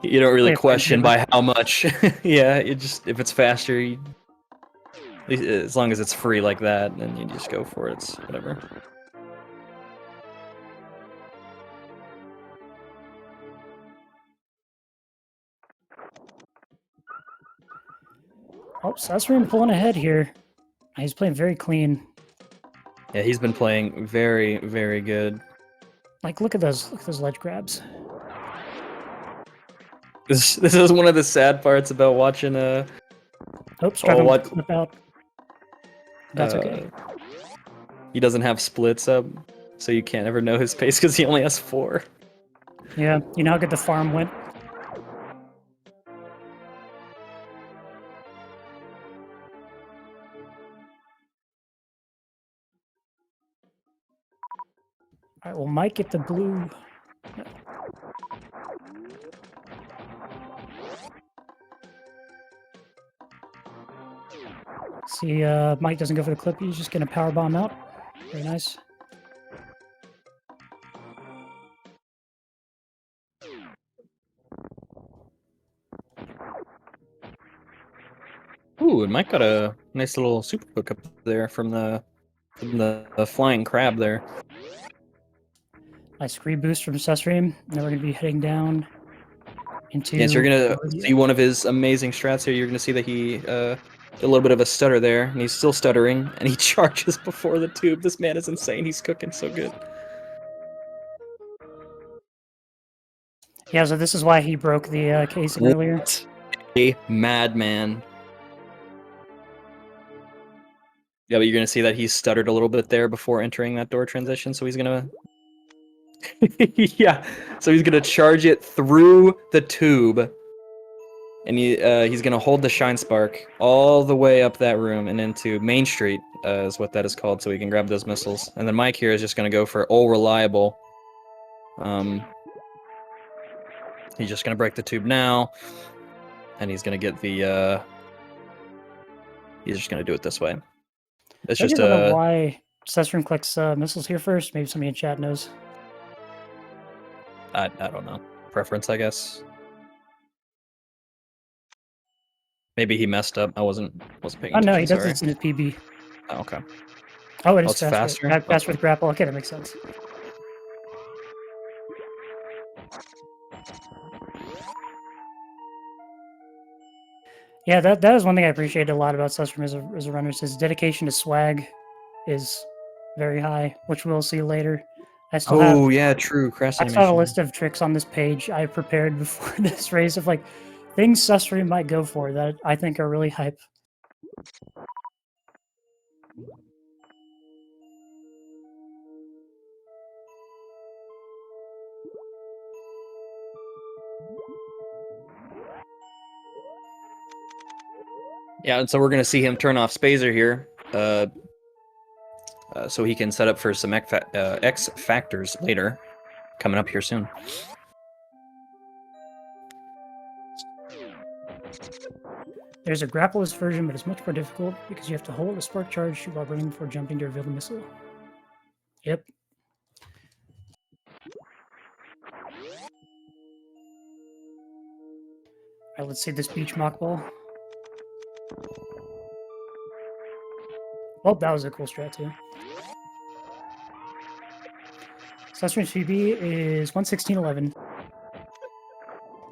You don't really question by how much. Yeah, it just if it's faster, as long as it's free like that, then you just go for it. It's whatever. Oh, susreime pulling ahead here. He's playing very clean. Yeah, he's been playing very, very good. Like, look at those ledge grabs. This is one of the sad parts about watching Oops, struggling to flip out. That's okay. He doesn't have splits up, so you can't ever know his pace because he only has 4. Yeah, you know how good the farm went. All right, well, Mike get the blue. See, Mike doesn't go for the clip. He's just going to power bomb out. Very nice. Ooh, and Mike got a nice little super hook up there from the flying crab there. Nice scree boost from susreime. Now we're going to be heading down into... Yes, you're going to see one of his amazing strats here. You're going to see that he a little bit of a stutter there, and he's still stuttering, and he charges before the tube. This man is insane. He's cooking so good. Yeah, so this is why he broke the casing earlier. A madman. Yeah, but you're going to see that he stuttered a little bit there before entering that door transition, so he's going to... Yeah, so he's going to charge it through the tube, and he's going to hold the Shine Spark all the way up that room and into Main Street, is what that is called, so he can grab those missiles. And then Mike here is just going to go for all reliable. He's just going to break the tube now, and he's going to get the... he's just going to do it this way. It's just I don't know why susreime collects missiles here first. Maybe somebody in chat knows. I don't know. Preference, I guess. Maybe he messed up. I wasn't paying attention. Oh no, he does sorry. this in his PB. Oh, okay. Oh, it is it's faster. Faster with grapple. Okay, that makes sense. Yeah, that is one thing I appreciate a lot about susreime as a runner. His dedication to swag is very high, which we'll see later. I still have, yeah, true. Crest I still have a list of tricks on this page I prepared before this race of like things susreime might go for that I think are really hype. Yeah, and so we're going to see him turn off Spazer here, so he can set up for some X factors later, coming up here soon. There's a grappleless version, but it's much more difficult because you have to hold a spark charge while running before jumping to reveal the missile. Yep. Alright, let's see this beach mock ball. Well, that was a cool strat too. Susreime's PB is 116.11.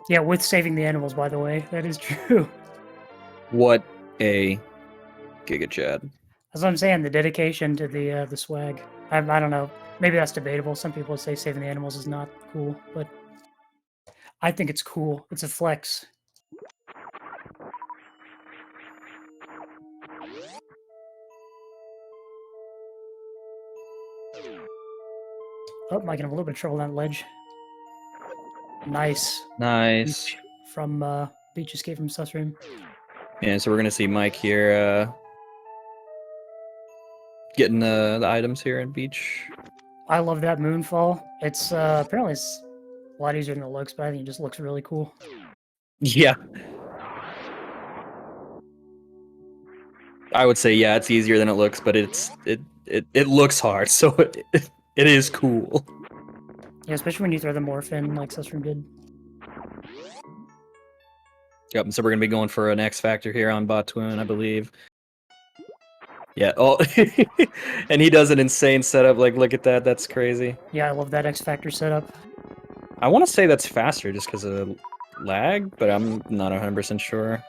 Yeah, with saving the animals, by the way. That is true. What a Giga Chad. That's what I'm saying, the dedication to the swag. I don't know. Maybe that's debatable. Some people would say saving the animals is not cool, but I think it's cool. It's a flex. Oh, Mike, have a little bit of trouble on that ledge. Nice. Nice. Beach from Beach Escape from susreime. Yeah, so we're going to see Mike here getting the items here at beach. I love that moonfall. It's apparently it's a lot easier than it looks, but I think it just looks really cool. Yeah. I would say yeah, it's easier than it looks, but it looks hard, so it is cool. Yeah, especially when you throw the morph in like Susreime did. Yep, so we're gonna be going for an X Factor here on Botwin, I believe. Yeah, oh, and he does an insane setup, like, look at that, that's crazy. Yeah, I love that X Factor setup. I want to say that's faster just because of lag, but I'm not 100% sure.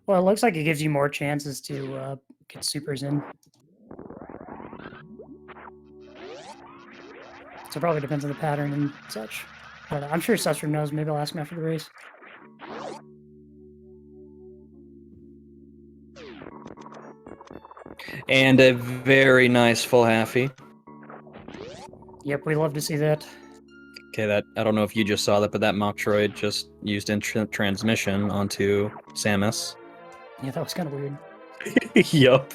Well, it looks like it gives you more chances to get supers in. So it probably depends on the pattern and such. But I'm sure Susreime knows. Maybe I'll ask him after the race. And a very nice full halfie. Yep, we love to see that. Okay, that I don't know if you just saw that, but that Metroid just used instant transmission onto Samus. Yeah, that was kind of weird. Yup.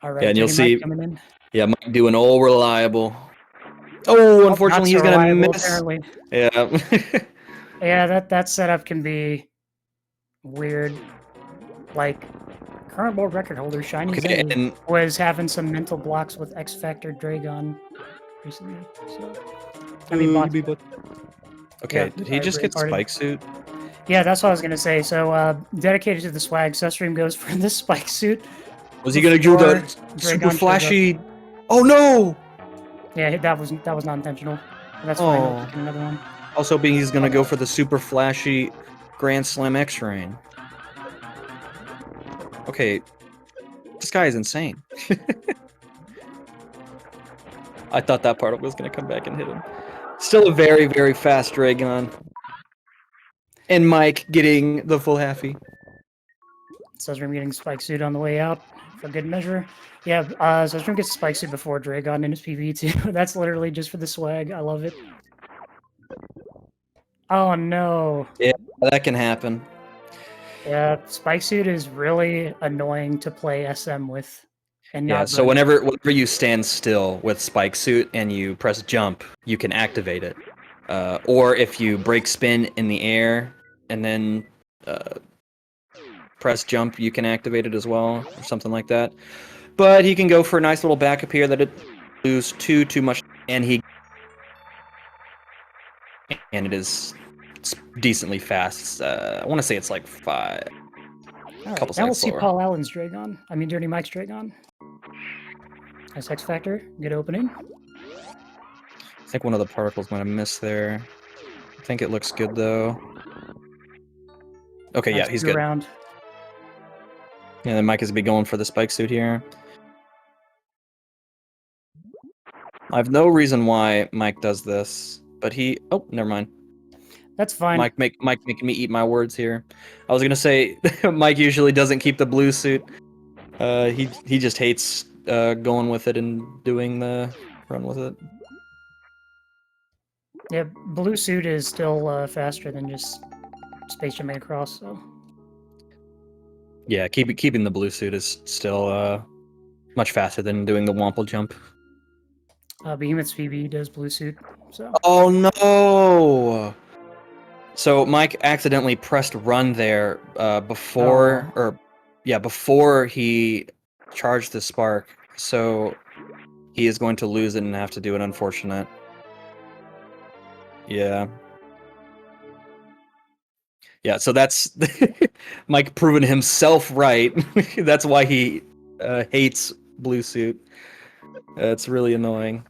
All right, Yeah, and you'll Mike see. coming in. Yeah, Mike doing all reliable. Oh, unfortunately, he's Not so gonna reliable, miss. apparently. Yeah. Yeah, that setup can be weird. Like, current world record holder Shiny Okay, Zen and was having some mental blocks with X Factor Dragon recently. So, I mean, blocks. okay, Yeah, did he just get party. Spike Suit? Yeah, that's what I was gonna say. So, dedicated to the swag, Susreime goes for the Spike Suit. Was he gonna do the Dragon super shows flashy? Oh no! Yeah, that was not intentional. That's fine. We'll pick another one. Also, being he's gonna go for the super flashy Grand Slam X-Rain. Okay, this guy is insane. I thought that part was gonna come back and hit him. Still a very, very fast Dragon. And Mike getting the full halfie. Susreime getting Spike Suit on the way out for good measure. Yeah, Susreime gets Spike Suit before Dragon in his PvE too. That's literally just for the swag. I love it. Oh no. Yeah, that can happen. Yeah, Spike Suit is really annoying to play SM with. And Yeah, not so good. whenever you stand still with Spike Suit and you press jump, you can activate it. Or if you break spin in the air and then press jump, you can activate it as well, or something like that. But he can go for a nice little backup here that it lose too much, and it is decently fast. I want to say it's like 5. All couple right, now we'll seconds see slower. Paul Allen's Dragon. I mean, DirtyMike's Dragon. Nice X Factor. Good opening. I think one of the particles might have missed there. I think it looks good though. Okay, Nice yeah, he's good. Round. Yeah, then Mike is be going for the Spike Suit here. I have no reason why Mike does this, but he... Oh, never mind. That's fine. Mike making me eat my words here. I was gonna say Mike usually doesn't keep the blue suit. He just hates going with it and doing the run with it. Yeah, blue suit is still faster than just space jumping across. So Yeah, keeping the blue suit is still much faster than doing the Wample jump. Behemoth's PB does blue suit. So Oh no! So Mike accidentally pressed run there before he charged the spark. So he is going to lose it and have to do an unfortunate. Yeah. Yeah, so that's Mike proving himself right. That's why he hates blue suit. It's really annoying.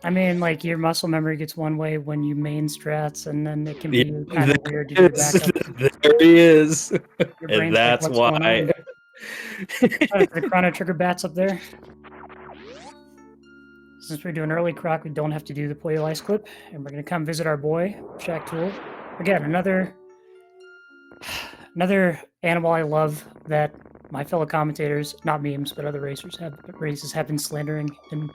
I mean, like your muscle memory gets one way when you main strats, and then it can be kind of weird to do backup. There he is. Your And brain's that's like, what's going why. on? The Chrono Trigger bats up there. Since we're doing early croc, we don't have to do the Poyo Ice Clip, and we're gonna come visit our boy, Shack Tool. Again, another animal I love that my fellow commentators, not memes, but other races have been slandering, and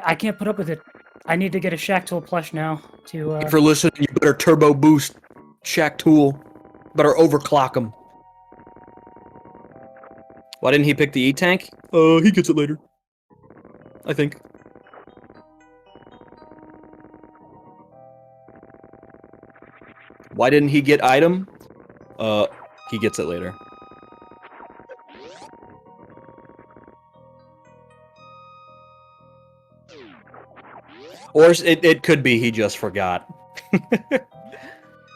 I can't put up with it. I need to get a Shack Tool plush now to. For listening, you better turbo boost Shack Tool. Better overclock him. Why didn't he pick the E-Tank? He gets it later. I think. Why didn't he get item? He gets it later. Or it could be he just forgot. That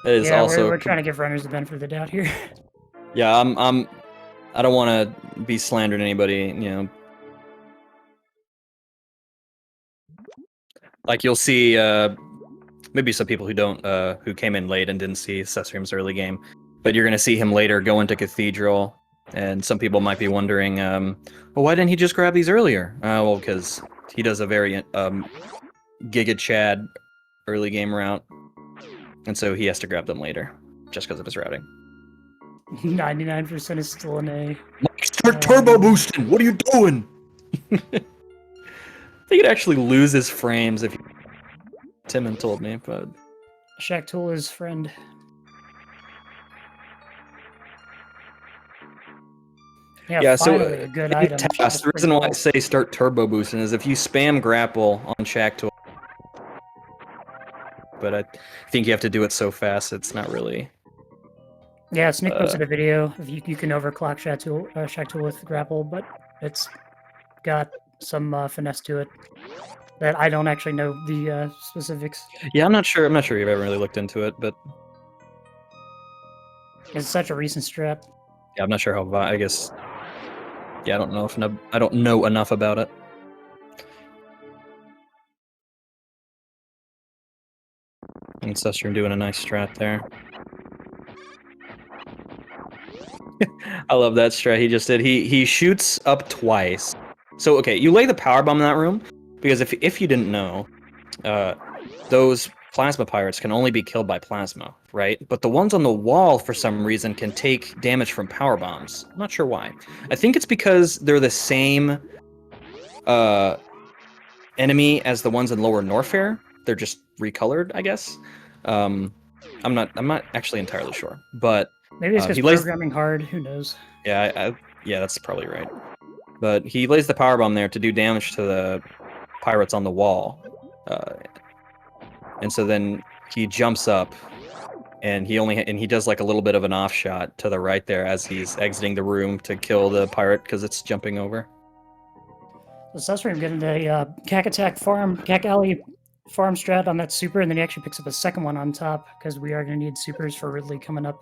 is Yeah, also we're trying to give runners the benefit of the doubt here. Yeah, I don't want to be slandering anybody, you know. Like you'll see maybe some people who don't who came in late and didn't see susreim's early game, but you're going to see him later go into Cathedral, and some people might be wondering well, why didn't he just grab these earlier? Well, cuz he does a very Giga Chad early game route, and so he has to grab them later just because of his routing. 99% is still an A. Mike, start turbo boosting. What are you doing? I think it actually loses frames if Timon told me, but Shaq Tool is friend. Yeah, so finally a good in item. task, That's the reason pretty why I cool. say start turbo boosting is if you spam grapple on Shack Tool, but I think you have to do it so fast it's not really. Yeah, Snick posted a video. You can overclock Shaq Tool with grapple, but it's got some finesse to it that I don't actually know the specifics. Yeah, I'm not sure you've ever really looked into it, but It's such a recent strat. yeah, I'm not sure how. I guess. Yeah, I don't know enough about it. And Susreim doing a nice strat there. I love that strat he just did. He shoots up twice. So okay, you lay the power bomb in that room because if you didn't know, those plasma pirates can only be killed by plasma, right? But the ones on the wall for some reason can take damage from power bombs. I'm not sure why. I think it's because they're the same enemy as the ones in Lower Norfair. They're just recolored, I guess. I'm not actually entirely sure, but Maybe it's because he lays. programming hard. Who knows? Yeah, yeah, that's probably right. But he lays the power bomb there to do damage to the pirates on the wall, and so then he jumps up, and he does like a little bit of an off shot to the right there as he's exiting the room to kill the pirate because it's jumping over. So Susreim getting a Cack Alley farm strat on that super, and then he actually picks up a second one on top because we are going to need supers for Ridley coming up.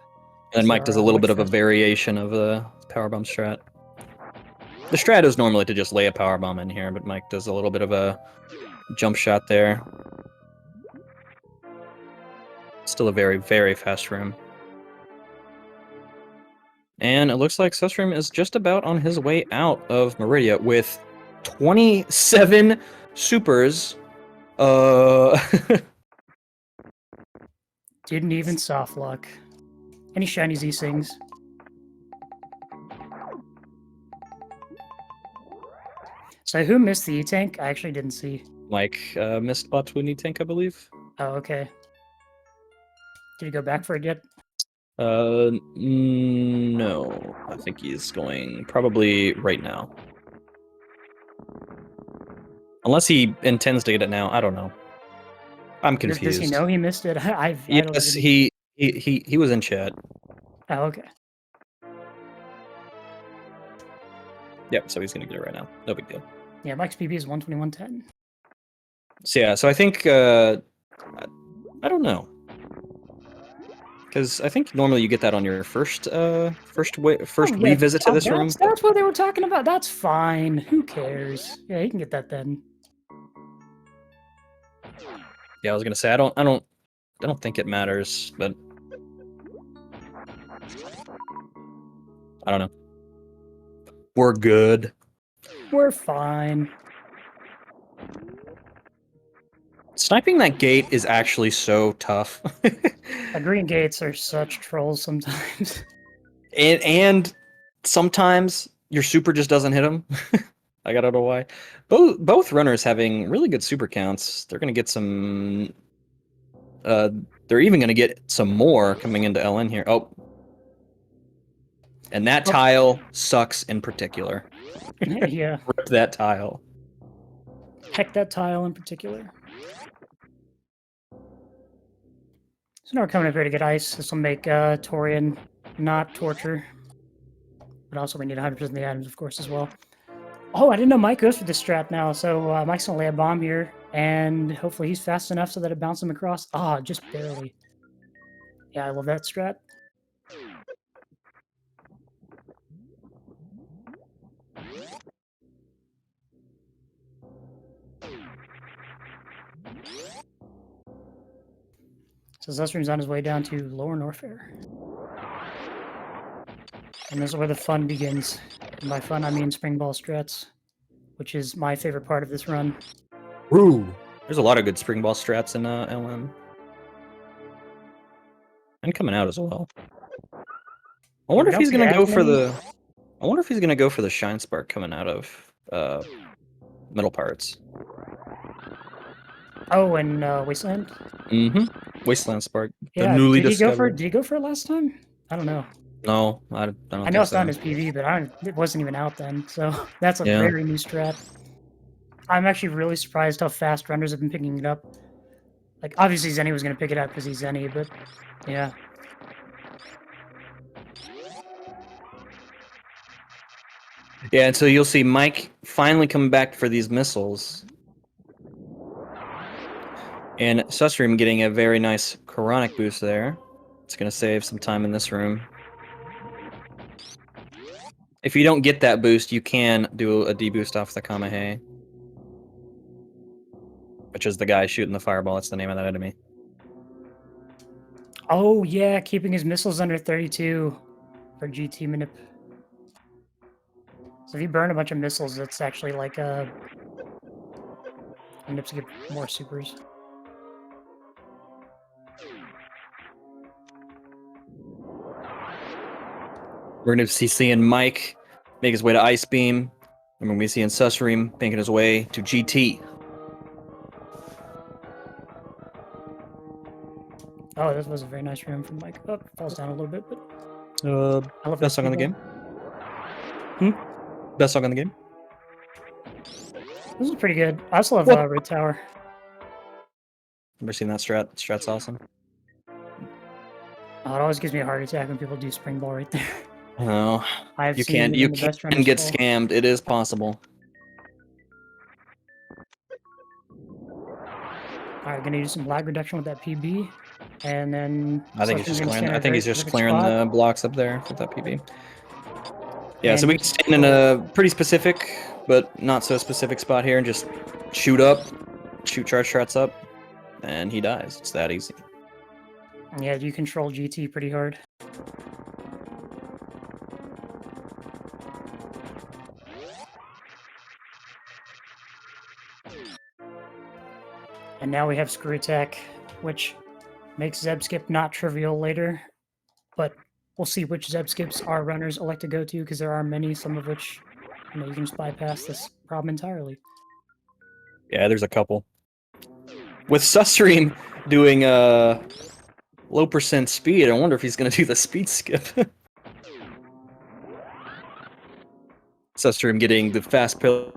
And Mike does a little bit of a Witchfest. variation of the power bomb strat. The strat is normally to just lay a power bomb in here, but Mike does a little bit of a jump shot there. Still a very, very fast room. And it looks like Susreim is just about on his way out of Meridia with 27 supers. Didn't even soft lock. Any shiny Z sings. So who missed the E-Tank? I actually didn't see. Mike missed Botwini Tank, I believe. Oh, okay. Did he go back for it yet? No. I think he's going probably right now. Unless he intends to get it now. I don't know. I'm confused. Does he know he missed it? Yes, he was in chat. Oh, okay. Yep, so he's gonna get it right now. No big deal. Yeah, Mike's PB is 121.10. So yeah, so I think I don't know, because I think normally you get that on your first revisit to this room. That's what they were talking about. That's fine. Who cares? Yeah, he can get that then. Yeah, I was gonna say I don't think it matters, but I don't know. We're good. We're fine. Sniping that gate is actually so tough. Green gates are such trolls sometimes. and sometimes your super just doesn't hit them. I don't know why. Both runners having really good super counts. They're gonna get some. They're even gonna get some more coming into LN here. Oh, And that tile sucks in particular. Yeah. Rip that tile. Heck that tile in particular. So now we're coming up here to get ice. This will make Torian not torture. But also we need 100% of the items, of course, as well. Oh, I didn't know Mike goes for this strat now. So Mike's going to lay a bomb here. And hopefully he's fast enough so that it bounces him across. Ah, just barely. Yeah, I love that strat. So Zusrim's on his way down to Lower Norfair. And this is where the fun begins. And by fun, I mean spring ball strats, which is my favorite part of this run. Ooh. There's a lot of good spring ball strats in LM. And coming out as well. I wonder if he's gonna go for the. I wonder if he's gonna go for the Shine Spark coming out of middle parts. Oh, and Wasteland. Mm-hmm. Wasteland Spark. Yeah. The newly did he discovered. Did he go for it last time? I don't know. No, I don't. I know it's not in his PV, but it wasn't even out then. So that's a very new strat. I'm actually really surprised how fast runners have been picking it up. Like obviously Zenny was gonna pick it up because he's Zenny, but yeah. Yeah, and so you'll see Mike finally coming back for these missiles. And susreime getting a very nice Chronic boost there. It's going to save some time in this room. If you don't get that boost, you can do a deboost off the Kamehei. Which is the guy shooting the fireball. That's the name of that enemy. Oh, yeah, keeping his missiles under 32 for GT manip. So if you burn a bunch of missiles, it's actually like manips get more supers. We're going to see seeing Mike make his way to Ice Beam. And we're going to be seeing susreime making his way to GT. Oh, this was a very nice room from Mike. Oh, falls down a little bit, but I love best song on the game. Best song on the game. This is pretty good. I also love Red Tower. Never seen that strat. Strat's awesome. Oh, it always gives me a heart attack when people do spring ball right there. No, you can get scammed. It is possible. Alright, gonna do some lag reduction with that PB, and then I think he's just clearing. I think he's just clearing the blocks up there with that PB. Yeah, and so we can stand in a pretty specific, but not so specific spot here, and just shoot charge strats up, and he dies. It's that easy. Yeah, you control GT pretty hard. And now we have Screw Attack, which makes Zeb Skip not trivial later, but we'll see which Zeb Skips our runners elect to go to, because there are many, some of which you can just bypass this problem entirely. Yeah, there's a couple. With susreime doing low percent speed, I wonder if he's going to do the speed skip. susreime getting the fast pill.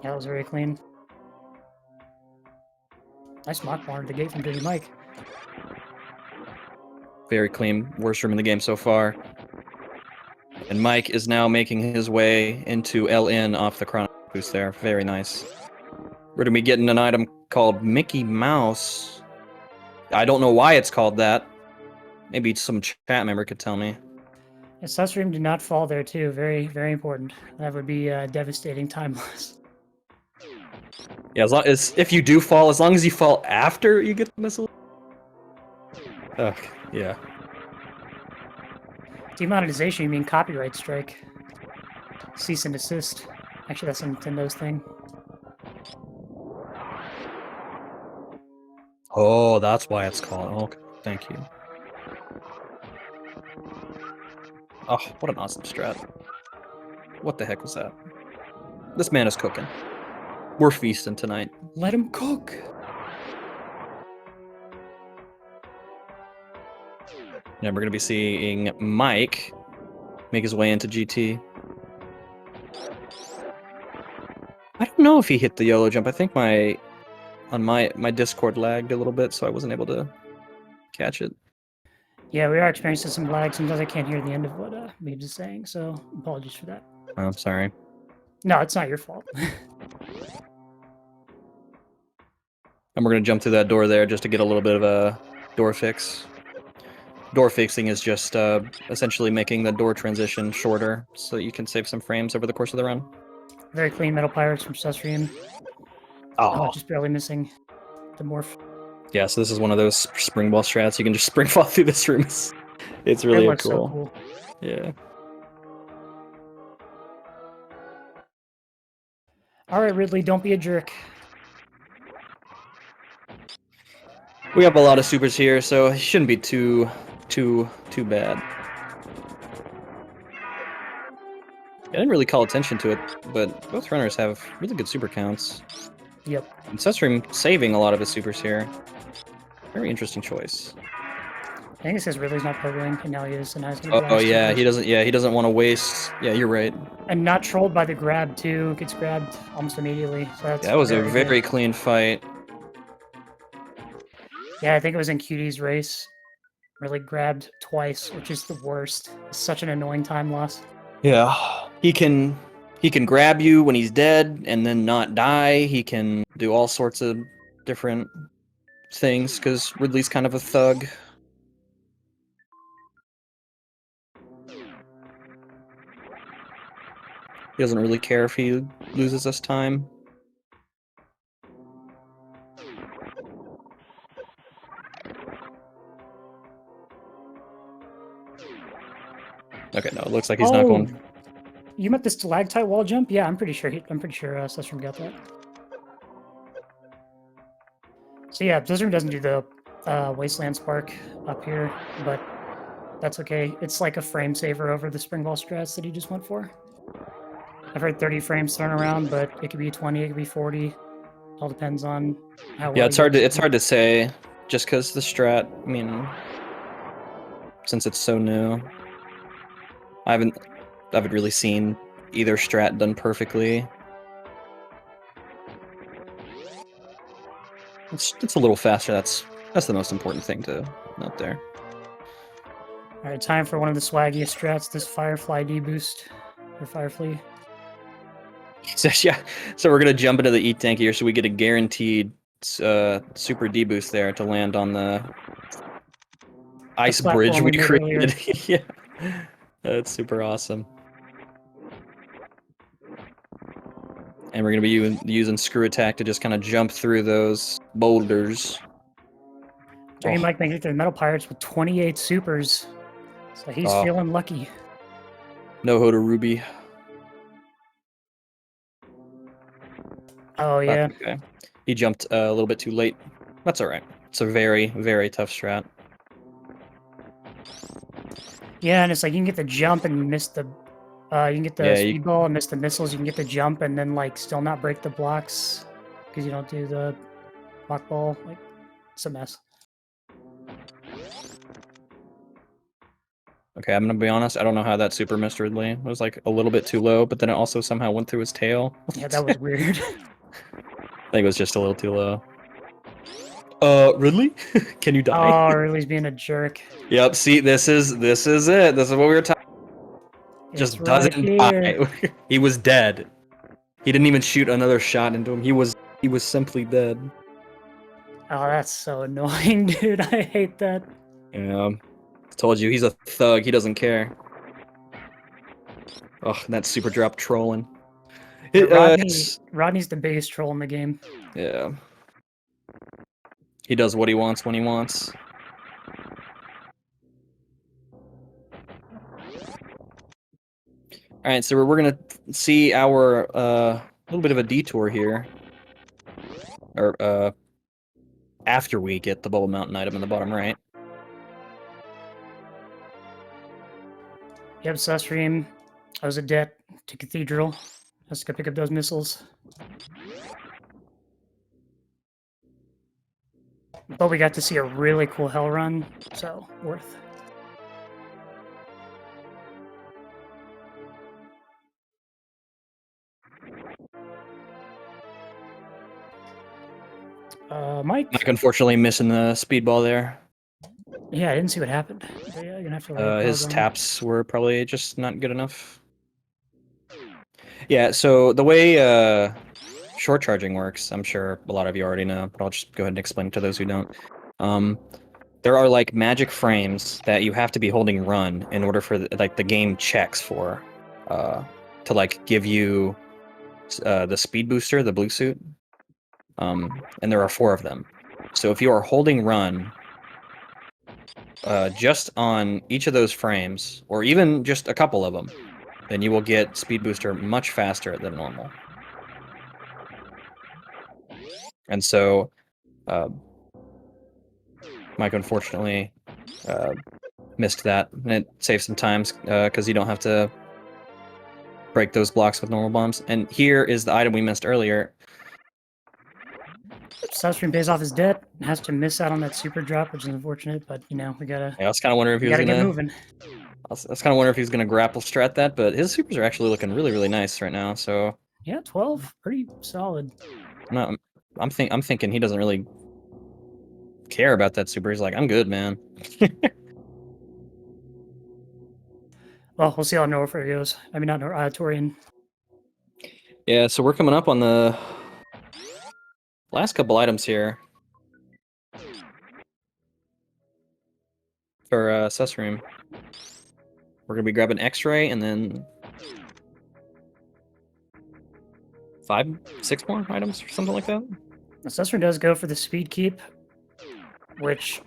That was very clean. Nice mock barn at the gate from DirtyMike. Very clean. Worst room in the game so far. And Mike is now making his way into LN off the Chronic boost there. Very nice. We're going to be getting an item called Mickey Mouse. I don't know why it's called that. Maybe some chat member could tell me. Yeah, susreime did not fall there too. Very, very important. That would be devastating time loss. Yeah, as long as if you do fall, as long as you fall after you get the missile. Yeah. Demonetization, you mean copyright strike. Cease and desist. Actually, that's Nintendo's thing. Oh, that's why it's called. Okay, thank you. Oh, what an awesome strat. What the heck was that? This man is cooking. We're feasting tonight. Let him cook. And we're going to be seeing Mike make his way into GT. I don't know if he hit the YOLO jump. I think my Discord lagged a little bit, so I wasn't able to catch it. Yeah, we are experiencing some lag. Sometimes I can't hear the end of what Meebs is saying, so apologies for that. Oh, I'm sorry. No, it's not your fault. And we're going to jump through that door there just to get a little bit of a door fix. Door fixing is just essentially making the door transition shorter so you can save some frames over the course of the run. Very clean Metal Pirates from susreime. Oh, just barely missing the morph. Yeah, so this is one of those spring ball strats. You can just spring fall through this room. It's really looks cool. So cool. Yeah. All right, Ridley, don't be a jerk. We have a lot of supers here, so it shouldn't be too bad. I didn't really call attention to it, but both runners have really good super counts. Yep. And susreime saving a lot of his supers here. Very interesting choice. I think it says Ridley's not programming, and now he is, and now he's gonna blast. Oh yeah, he doesn't. Yeah, he doesn't want to waste. Yeah, you're right. And not trolled by the grab too. Gets grabbed almost immediately. So that's that was a very good. Clean fight. Yeah, I think it was in QT's race. Really grabbed twice, which is the worst. It's such an annoying time loss. Yeah, he can grab you when he's dead and then not die. He can do all sorts of different things because Ridley's kind of a thug. He doesn't really care if he loses us time. Okay, no, it looks like he's not going. You meant the stalactite wall jump? Yeah, I'm pretty sure. susreime got that. So yeah, susreime doesn't do the wasteland spark up here, but that's okay. It's like a frame saver over the spring ball strats that he just went for. I've heard 30 frames thrown around, but it could be 20, it could be 40. All depends on how. Yeah, it's hard to say, just because the strat. I mean, since it's so new, I haven't really seen either strat done perfectly. It's a little faster. That's the most important thing to note there. All right, time for one of the swaggiest strats. This Firefly deboost or Firefly. So yeah, so we're gonna jump into the E tank here, so we get a guaranteed super deboost there to land on the ice bridge we created. Yeah, that's super awesome. And we're gonna be using screw attack to just kind of jump through those boulders. DirtyMike making it to the Metal Pirates with 28 supers, so he's feeling lucky. No ho to Ruby. Oh yeah. Okay. He jumped a little bit too late. That's all right. It's a very, very tough strat. Yeah, and it's like you can get the jump and miss the. You can get the speedball and miss the missiles. You can get the jump and then like still not break the blocks because you don't do the block ball. Like it's a mess. Okay, I'm gonna be honest. I don't know how that super missed Ridley. It was like a little bit too low, but then it also somehow went through his tail. Yeah, that was weird. I think it was just a little too low. Ridley? Can you die? Oh, Ridley's being a jerk. Yep, see, this is it. This is what we were talking about. Just doesn't die. He was dead. He didn't even shoot another shot into him. He was simply dead. Oh, that's so annoying, dude. I hate that. Yeah. Told you, he's a thug. He doesn't care. Oh, that super drop trolling. Rodney's the biggest troll in the game. Yeah. He does what he wants when he wants. All right, so we're gonna see our little bit of a detour here, or after we get the Bubble Mountain item in the bottom right. Yep, susreime. I was a debt to Cathedral. Let's go pick up those missiles. But we got to see a really cool hell run, so worth. Mike. Mike unfortunately missing the speedball there. Yeah, I didn't see what happened. But yeah, you're gonna have to lay a His power bomb. taps were probably just not good enough. Yeah, so the way short charging works, I'm sure a lot of you already know, but I'll just go ahead and explain it to those who don't. There are like magic frames that you have to be holding run in order for the game checks for to like give you the speed booster, the blue suit. And there are 4 of them. So if you are holding run just on each of those frames, or even just a couple of them, then you will get speed booster much faster than normal. And so Mike unfortunately missed that, and it saves some times because you don't have to break those blocks with normal bombs. And here is the item we missed earlier. Southstream pays off his debt, has to miss out on that super drop, which is unfortunate, but you know, we gotta I was kind of wondering if he was get gonna. moving. I was kind of wondering if he was gonna grapple strat that, but his supers are actually looking really, really nice right now. So Yeah, 12, pretty solid. I'm thinking he doesn't really care about that super. He's like, I'm good, man. Well, we'll see how Norfolk goes. I mean, not Torian. Yeah, so we're coming up on the last couple items here for susreime. We're gonna be grabbing X-ray and then 5, 6 more items or something like that. The Susser does go for the speed keep, which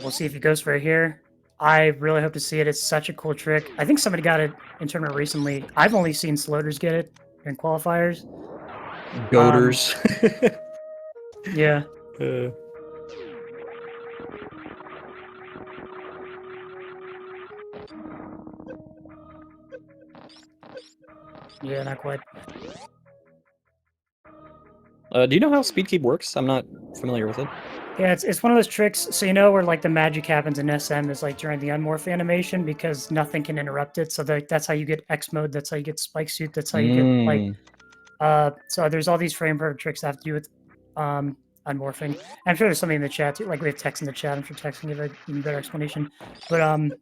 we'll see if he goes for it here. I really hope to see it. It's such a cool trick. I think somebody got it in tournament recently. I've only seen Sloters get it in qualifiers. Goaters. Yeah. Yeah, not quite. Do you know how speed keep works? I'm not familiar with it. Yeah, it's one of those tricks. So you know where like the magic happens in SM is like during the unmorph animation because nothing can interrupt it. So that's how you get X mode. That's how you get spike suit. That's how you get like. So there's all these frame perfect tricks that have to do with unmorphing. I'm sure there's something in the chat too. Like we have text in the chat. I'm sure text can give an even better explanation. But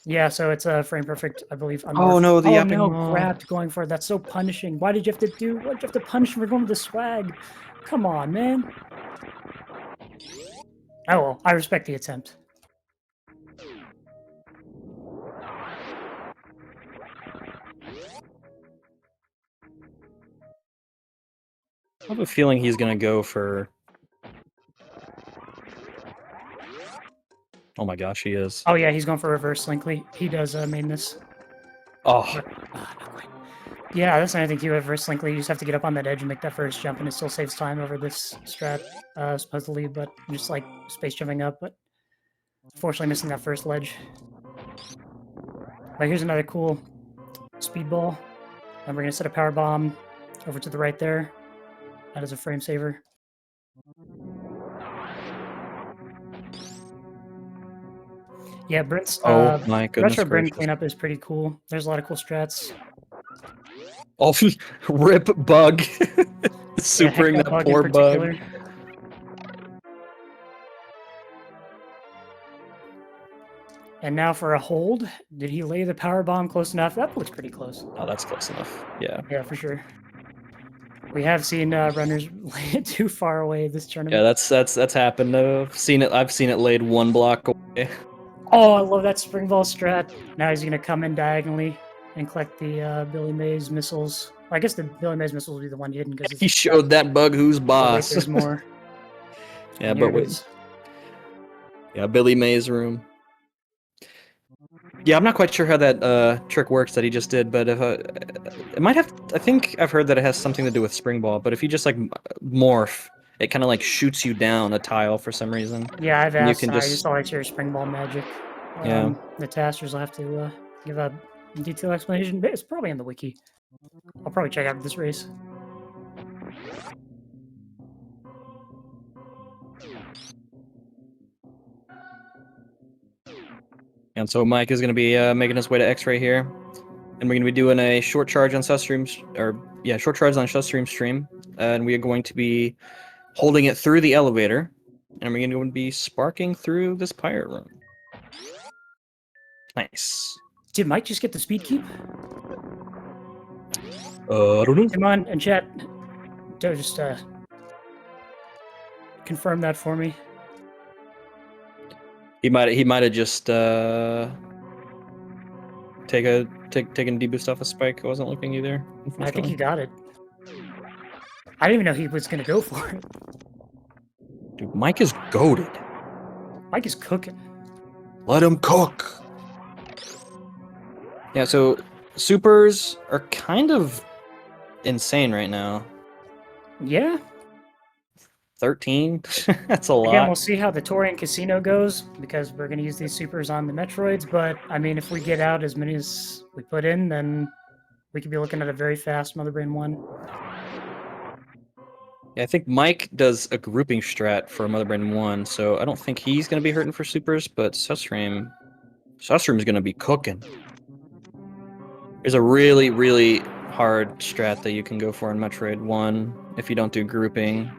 yeah. So it's a frame perfect, I believe. Unmorph. Oh no, the yapping. No, grabbed going for it. That's so punishing. Why did you have to do? Why did you have to punish him for going with the swag? Come on, man. Oh well, I respect the attempt. I have a feeling he's gonna go for. Oh my gosh, he is. Oh yeah, he's going for reverse Slinkly. He does main this. Oh. Not quite. Yeah, that's another thing too. Reverse Slinkly, you just have to get up on that edge and make that first jump, and it still saves time over this strat, supposedly. But just like space jumping up, but unfortunately missing that first ledge. But here's another cool speedball, and we're gonna set a power bomb over to the right there. That is a frame saver. Yeah, Brent's Oh my goodness retro Brent gracious. cleanup is pretty cool. There's a lot of cool strats. Oh, rip bug. Supering that poor bug. And now for a hold. Did he lay the power bomb close enough? That looks pretty close. Oh, that's close enough. Yeah. Yeah, for sure. We have seen runners lay it too far away this tournament. Yeah, that's happened. I've seen it laid 1 block away. Oh, I love that spring ball strat. Now he's gonna come in diagonally and collect the Billy Mays missiles. Well, I guess the Billy Mays missiles will be the one hidden because he showed that bug who's boss. Wait, there's more. Yeah, but wait. Yeah, Billy Mays room. Yeah, I'm not quite sure how that trick works that he just did, but if it might have. I think I've heard that it has something to do with spring ball. But if you just like morph, it kind of like shoots you down a tile for some reason. Yeah, I've asked. You can I just always hear spring ball magic. Yeah. The tasters will have to give a detailed explanation. It's probably in the wiki. I'll probably check out this race. And so Mike is going to be making his way to X-Ray here, and we're going to be doing a short charge on short charge on susreime stream, and we are going to be holding it through the elevator, and we're going to be sparking through this pirate room. Nice. Did Mike just get the speed keep? I don't know. Come on, and chat. Just confirm that for me. He might have just taken deboost off a spike. I wasn't looking either. I think he got it. I didn't even know he was gonna go for it. Dude, Mike is goated. Mike is cooking. Let him cook. Yeah, so supers are kind of insane right now. Yeah. 13? That's a lot. Again, we'll see how the Torian Casino goes, because we're going to use these supers on the Metroids, but, I mean, if we get out as many as we put in, then we could be looking at a very fast Mother Brain 1. Yeah, I think Mike does a grouping strat for Mother Brain 1, so I don't think he's going to be hurting for supers, but susreime is going to be cooking. There's a really, really hard strat that you can go for in Metroid 1 if you don't do grouping.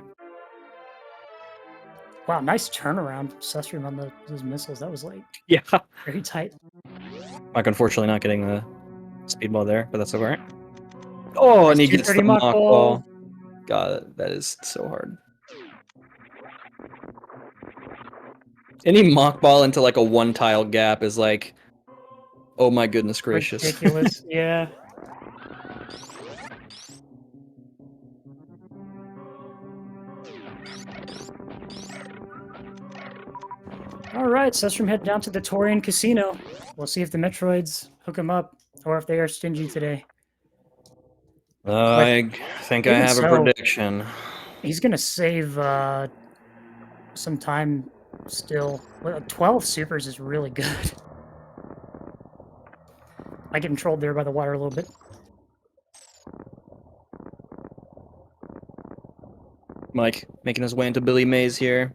Wow, nice turnaround, susreime on those missiles. That was, like, Yeah. very tight. Mike, unfortunately, not getting the speedball there, but that's alright. Oh, and he gets the mock ball. God, that is so hard. Any mock ball into like a one tile gap is like, oh my goodness gracious. Ridiculous, yeah. Alright, susreime head down to the Torian Casino. We'll see if the Metroids hook him up, or if they are stingy today. I think I have a prediction. He's gonna save some time still. 12 supers is really good. I get controlled there by the water a little bit. Mike making his way into Billy Mays here.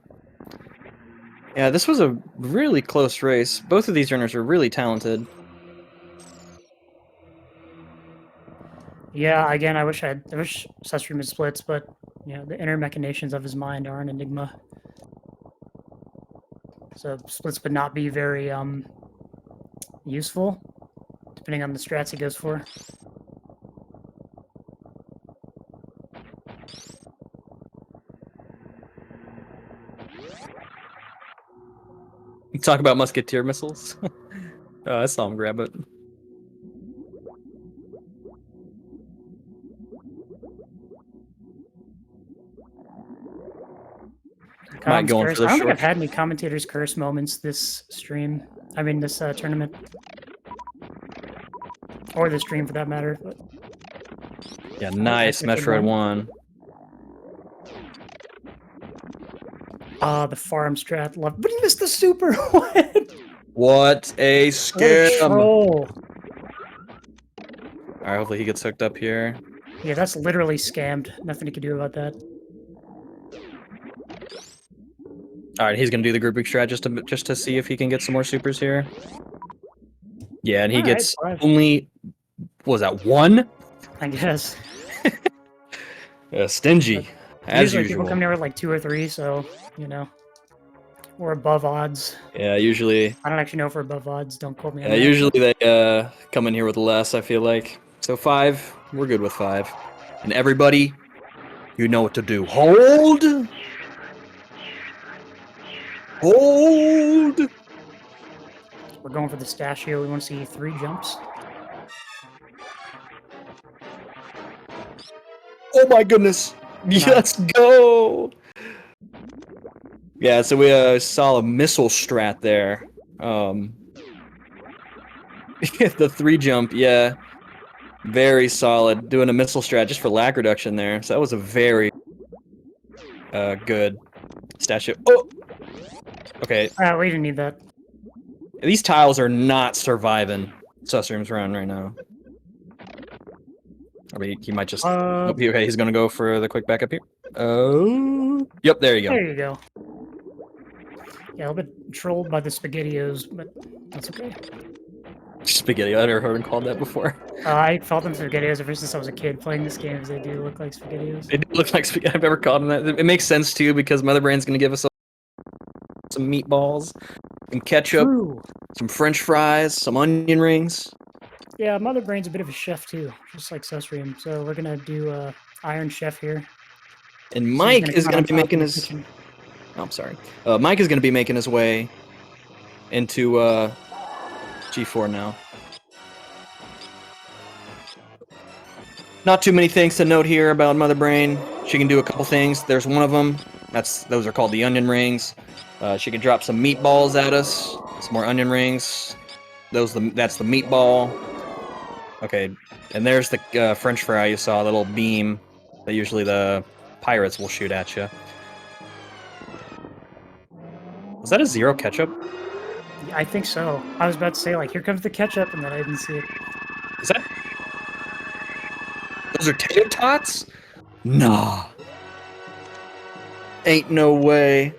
Yeah, this was a really close race. Both of these runners are really talented. Yeah, again, I wish susreime had splits, but you know, the inner machinations of his mind are an enigma. So splits would not be very useful, depending on the strats he goes for. You talk about musketeer missiles. Oh, I saw him grab it. Mike going for the I don't think short. I've had any commentators curse moments this stream. I mean, this tournament. Or this stream, for that matter. But yeah, nice Metroid 1. Ah, the farm strat. Love, but he missed the super. What? What a scam! Troll. Alright, hopefully he gets hooked up here. Yeah, that's literally scammed. Nothing he can do about that. Alright, he's gonna do the grouping strat just to see if he can get some more supers here. Yeah, and he gets only, what was that, 1? I guess. Stingy, as usually usual. People come near with like 2 or 3, so, you know, we're above odds. Yeah, usually. I don't actually know if we're above odds. Don't quote me on that. Usually they come in here with less, I feel like. So 5, we're good with 5. And everybody, you know what to do. Hold! Hold! We're going for the stash here. We want to see 3 jumps. Oh my goodness! Nice. Let's go! Yeah, so we saw a missile strat there. The 3 jump, yeah. Very solid. Doing a missile strat just for lag reduction there. So that was a very good stash. Oh! Okay. We didn't need that. These tiles are not surviving susreime's run right now. I mean, he might just... okay, he's going to go for the quick backup here. Oh... Yep, there you go. There you go. Yeah, a little bit trolled by the SpaghettiOs, but that's okay. Spaghetti. I've never heard him called that before. I called them SpaghettiOs ever since I was a kid playing this game, because they do look like SpaghettiOs. It looks like spaghetti. I've never called him that. It makes sense too because Mother Brain's gonna give us some meatballs, some ketchup, True. some French fries, some onion rings. Yeah, Mother Brain's a bit of a chef too, just like susreime. So we're gonna do Iron Chef here. And So he's Mike is cut gonna on be top making in the his. kitchen. Oh, I'm sorry. Mike is gonna be making his way into G4 now. Not too many things to note here about Mother Brain. She can do a couple things. There's one of them. Those are called the onion rings. She can drop some meatballs at us. Some more onion rings. That's the meatball. Okay, and there's the French fry you saw, the little beam that usually the pirates will shoot at you. Was that a zero ketchup? Yeah, I think so. I was about to say, like, here comes the ketchup, and then I didn't see it. Is that? Those are tater tots? Nah. Ain't no way.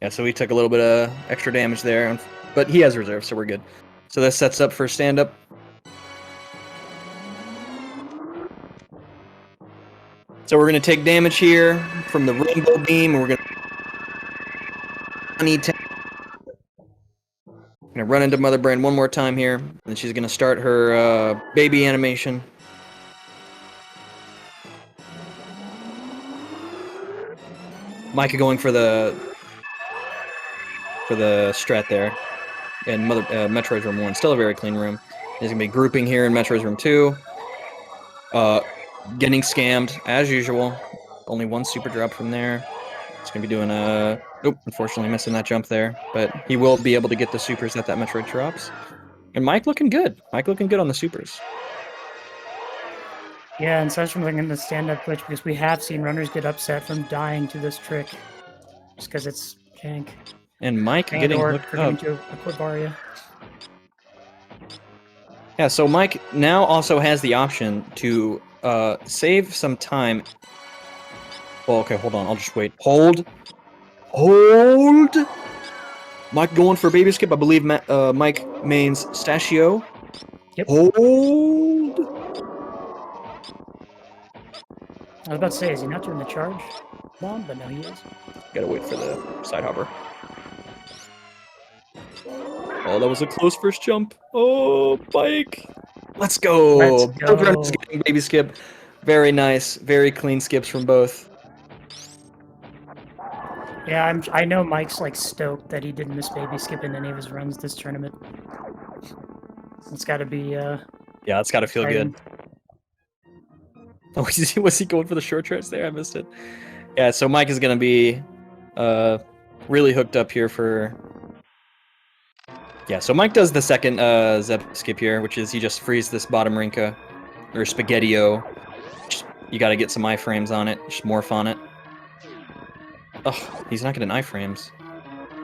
Yeah, so we took a little bit of extra damage there, but he has reserve, so we're good. So that sets up for stand-up. So we're going to take damage here from the rainbow beam, and we're going to run into Mother Brain one more time here, and she's going to start her baby animation. Micah going for the strat there in Metroid's room 1. Still a very clean room. He's going to be grouping here in Metroid's room 2. Getting scammed, as usual. Only one super drop from there. He's going to be doing a... Nope, unfortunately missing that jump there. But he will be able to get the supers that Metroid drops. And Mike looking good. Mike looking good on the supers. Yeah, and such from in the stand-up glitch, because we have seen runners get upset from dying to this trick. Just because it's jank. And Mike getting hooked up. To a quit bar, yeah. Yeah, so Mike now also has the option to save some time. Well, okay, hold on. I'll just wait. Hold. Mike going for baby skip. I believe Mike mains Stachio. Yep. Hold. I was about to say, is he not doing the charge bomb? But no, he is. Gotta wait for the side hopper. Oh, that was a close first jump. Oh, Mike. Let's go. Let's go. Both runners getting baby skip. Very nice. Very clean skips from both. Yeah, I know Mike's like stoked that he didn't miss baby skip in any of his runs this tournament. It's got to be. Yeah, it's got to feel exciting. good. Oh, was he going for the short charge there? I missed it. Yeah, so Mike is gonna be really hooked up here for. Yeah, so Mike does the second Zeb skip here, which is you just freeze this bottom Rinka or Spaghetti-O. You got to get some iframes on it, just morph on it. Oh, he's not getting iframes.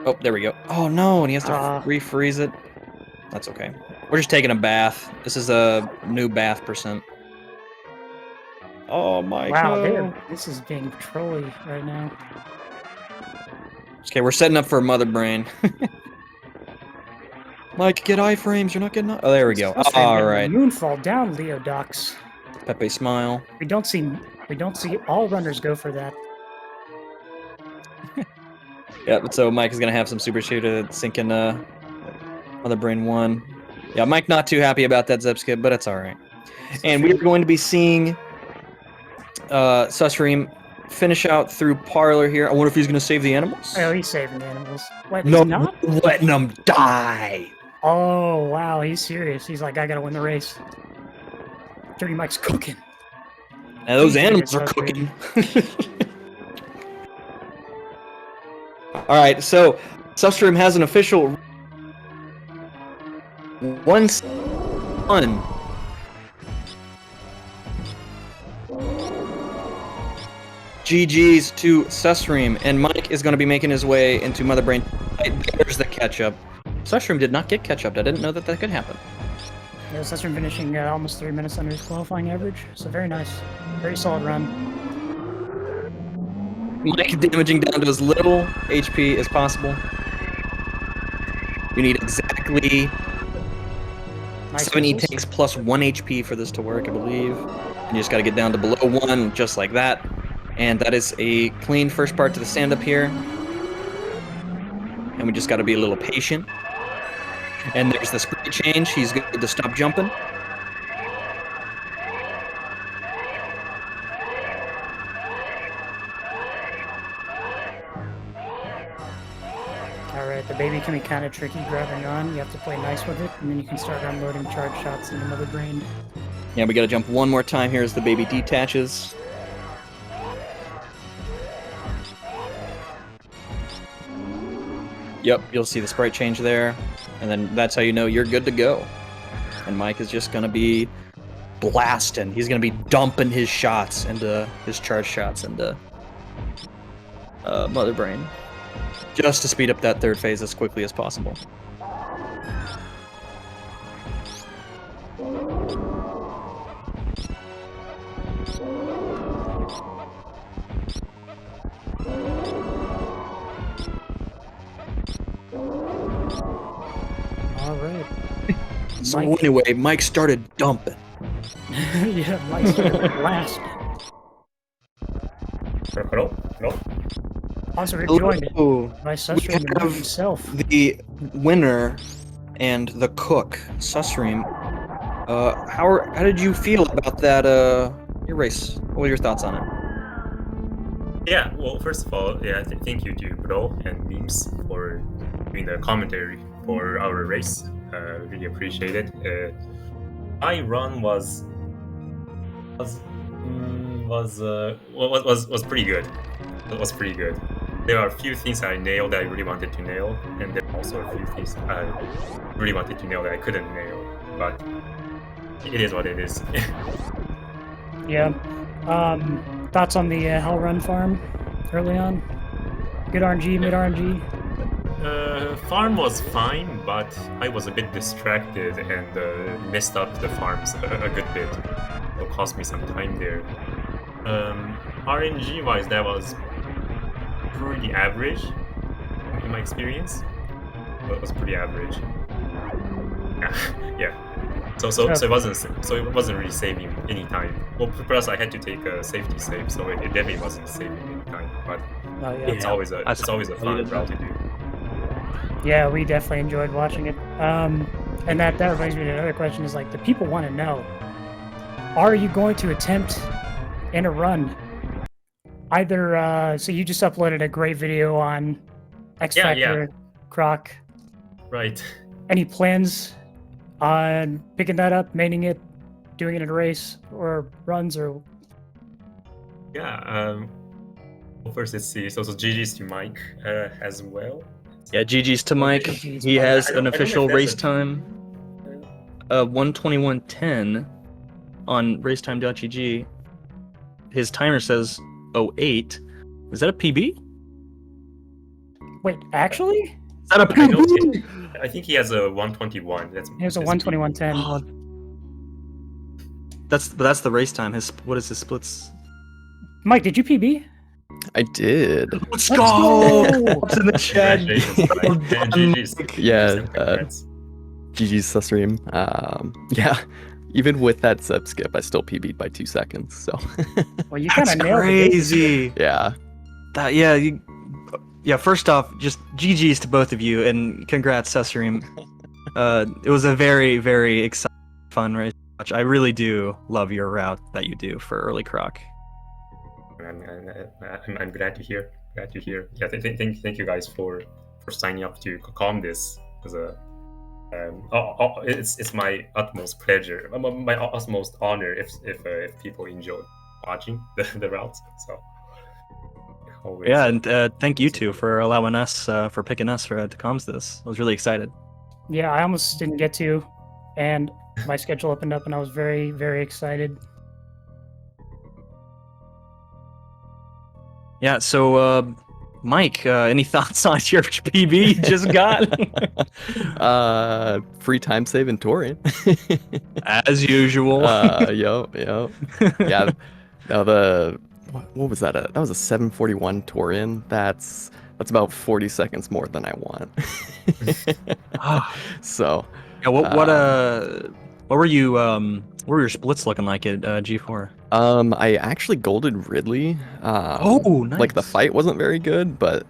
Oh, there we go. Oh no, and he has to refreeze it. That's okay. We're just taking a bath. This is a new bath percent. Oh my god. Wow, this is being trolly right now. Okay, we're setting up for Mother Brain. Mike, get iframes. You're not getting. Oh, there we go. All right. Moonfall down, Leodox. Pepe smile. We don't see all runners go for that. Yep. So Mike is gonna have some super shoot to sink in Mother Brain 1. Yeah, Mike not too happy about that Zeb skip, but it's all right. And we are going to be seeing susreime finish out through Parlor here. I wonder if he's going to save the animals. Oh, he's saving the animals. What, No, he's not? letting them die. Oh, wow, he's serious. He's like, I gotta win the race. DirtyMike's cooking. Now, those animals are cooking. All right, so susreime has an official 1-1. GG's to susreime, and Mike is going to be making his way into Mother Brain. There's the catch-up. susreime did not get catch-up. I didn't know that could happen. Yeah, susreime finishing almost 3 minutes under his qualifying average, so very nice. Very solid run. Mike damaging down to as little HP as possible. You need exactly Nice 7 whistles. E-tanks plus 1 HP for this to work, I believe. And you just got to get down to below 1, just like that. And that is a clean first part to the stand-up here. And we just got to be a little patient. And there's the speed change. He's good to stop jumping. Alright, the baby can be kind of tricky grabbing on. You have to play nice with it, and then you can start unloading charge shots into Mother Brain. Yeah, we got to jump one more time here as the baby detaches. Yep, you'll see the sprite change there. And then that's how you know you're good to go. And Mike is just going to be blasting. He's going to be dumping his shots into his charge shots into Mother Brain. Just to speed up that third phase as quickly as possible. Alright. So anyway, Mike started dumping. Yeah, Mike started blasting. Hello? Hello? Also, we're joined Hello. by susreime have himself. The winner and the cook, susreime. How did you feel about that your race? What were your thoughts on it? Yeah, well, first of all, yeah, thank you to Bro and Memes for doing the commentary for our race. Really appreciate it. My run was pretty good. It was pretty good. There are a few things I nailed that I really wanted to nail, and there are also a few things I really wanted to nail that I couldn't nail. But it is what it is. Yeah. Thoughts on the Hell Run farm early on? Good RNG, mid RNG? Farm was fine, but I was a bit distracted and messed up the farms a good bit. It cost me some time there. RNG wise, that was pretty average in my experience. It was pretty average. Yeah. So it wasn't really saving any time. Well, plus I had to take a safety save, so it definitely wasn't saving any time. But Oh, yeah. it's always a fun route to do. Yeah, we definitely enjoyed watching it. And that reminds me of another question is like, the people want to know, are you going to attempt in a run? Either, so you just uploaded a great video on X Factor, Croc. Right. Any plans on picking that up, maining it, doing it in a race, or runs, or? Yeah, well, first let's see. So GG's to Mike as well. Yeah, GG's to Mike. GG's He Mike. has I don't an know if official that's race a- time 1:21:10 on racetime.gg. His timer says 08. Is that a PB? Wait, actually? Is that a I know PB? I think he has a 121. It was a 1:21:10. Oh, that's the race time. What is his splits? Mike, did you PB? I did. Let's go! It's in the chat. Congratulations, Mike. And GG's. Yeah, Congrats. GG's susreime. Yeah, even with that sub skip, I still PB'd by 2 seconds. So Well, you kind That's of nailed it. crazy. yeah, Yeah, first off, just GG's to both of you, and congrats, susreime. It was a very, very exciting, fun race to watch. I really do love your route that you do for early croc. I'm glad to hear. Glad to hear. Yeah, thank you guys for signing up to calm this. Because it's my utmost pleasure, my utmost honor if people enjoy watching the routes. So always. Yeah, and thank you two for allowing us, for picking us to comms this. I was really excited. Yeah, I almost didn't get to, and my schedule opened up, and I was very, very excited. Yeah, so Mike, any thoughts on your PB you just got? free time save in Torian. As usual. Yup. Yeah. Now what was that? That was a 741 Torian. That's about 40 seconds more than I want. So Yeah, what were you what were your splits looking like at G4? I actually golded Ridley. Oh, Like the nice. fight wasn't very good, but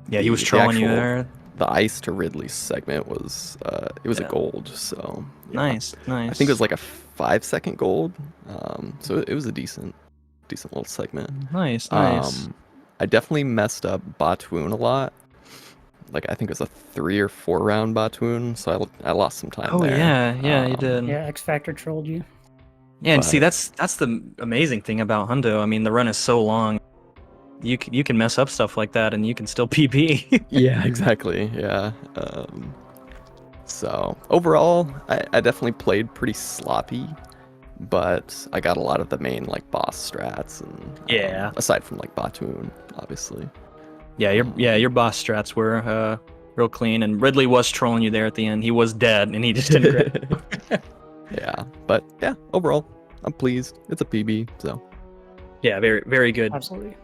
Yeah, he was the trolling you actual- there. The ice to Ridley segment was it was a Yeah. gold, so yeah. Nice, nice. I think it was like a 5-second gold. So it was a decent little segment. Nice, nice. I definitely messed up Batoon a lot. Like I think it was a 3 or 4 round Batoon, so I lost some time Oh there. yeah, you did. Yeah, X Factor trolled you. Yeah, and see But- that's the amazing thing about Hundo. I mean, the run is so long. You can mess up stuff like that, and you can still PB. Yeah, exactly. Yeah. So overall, I definitely played pretty sloppy, but I got a lot of the main like boss strats and Yeah. aside from like Batoon, obviously. Yeah, your boss strats were real clean, and Ridley was trolling you there at the end. He was dead, and he just didn't. grab. Yeah, but yeah, overall, I'm pleased. It's a PB, so. Yeah, very very good. Absolutely.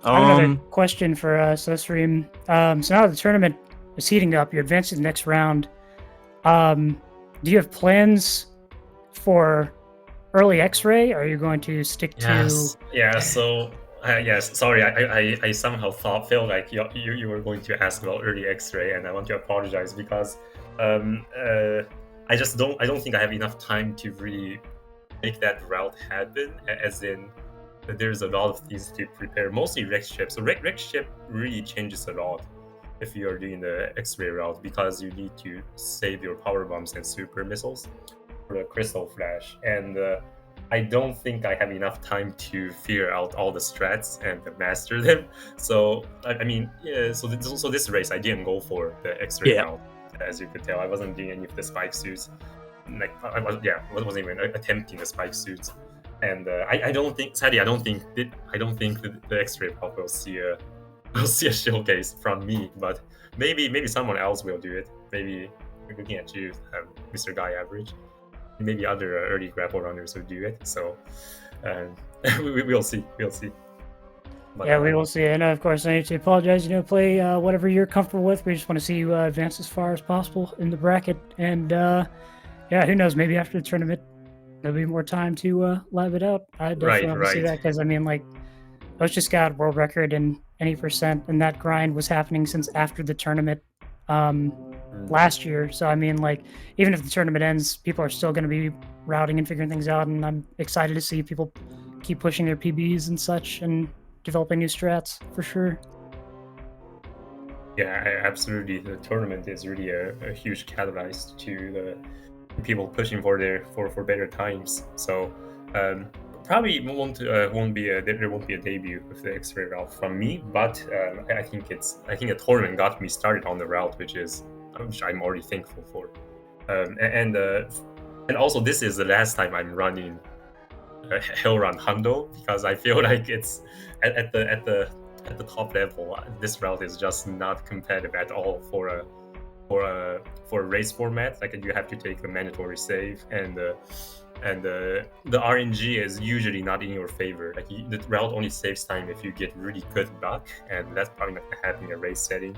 I have another Um, question for susreime. So now the tournament is heating up. You're advancing to the next round. Do you have plans for early X-ray? Are you going to stick Yes. to? Yeah. So yes. Sorry, I somehow felt like you were going to ask about early X-ray, and I want to apologize because I don't think I have enough time to really make that route happen. As in, there's a lot of things to prepare. Mostly Rex ship. So Rex ship really changes a lot if you are doing the X-ray route because you need to save your power bombs and super missiles for the crystal flash. And I don't think I have enough time to figure out all the strats and master them. So I mean, yeah. So this race I didn't go for the X-ray Yeah. route, as you could tell. I wasn't doing any of the spike suits. Like I wasn't even attempting the spike suits. And I don't think, sadly, I don't think the X-ray route will see a showcase from me. But maybe someone else will do it. Maybe looking at you, Mr. Guy Average. Maybe other early grapple runners will do it. So we'll see. We'll see. But, Yeah, we will see. And of course, I need to apologize. Play whatever you're comfortable with. We just want to see you advance as far as possible in the bracket. And yeah, who knows? Maybe after the tournament, there'll be more time to lab it out. I definitely want to see right. that because I mean, like, I just got world record in any percent, and that grind was happening since after the tournament last year. So I mean, like, even if the tournament ends, people are still going to be routing and figuring things out, and I'm excited to see people keep pushing their PBs and such and developing new strats for sure. Yeah, absolutely. The tournament is really a huge catalyst to the people pushing for better times. So probably there won't be a debut with the X-ray route from me, but I think the tournament got me started on the route, which I'm already thankful for. And also this is the last time I'm running Hell Run Hundo because I feel like it's at the top level. This route is just not competitive at all for a race format. Like you have to take a mandatory save, and the RNG is usually not in your favor. Like the route only saves time if you get really good luck, and that's probably not gonna happen in a race setting.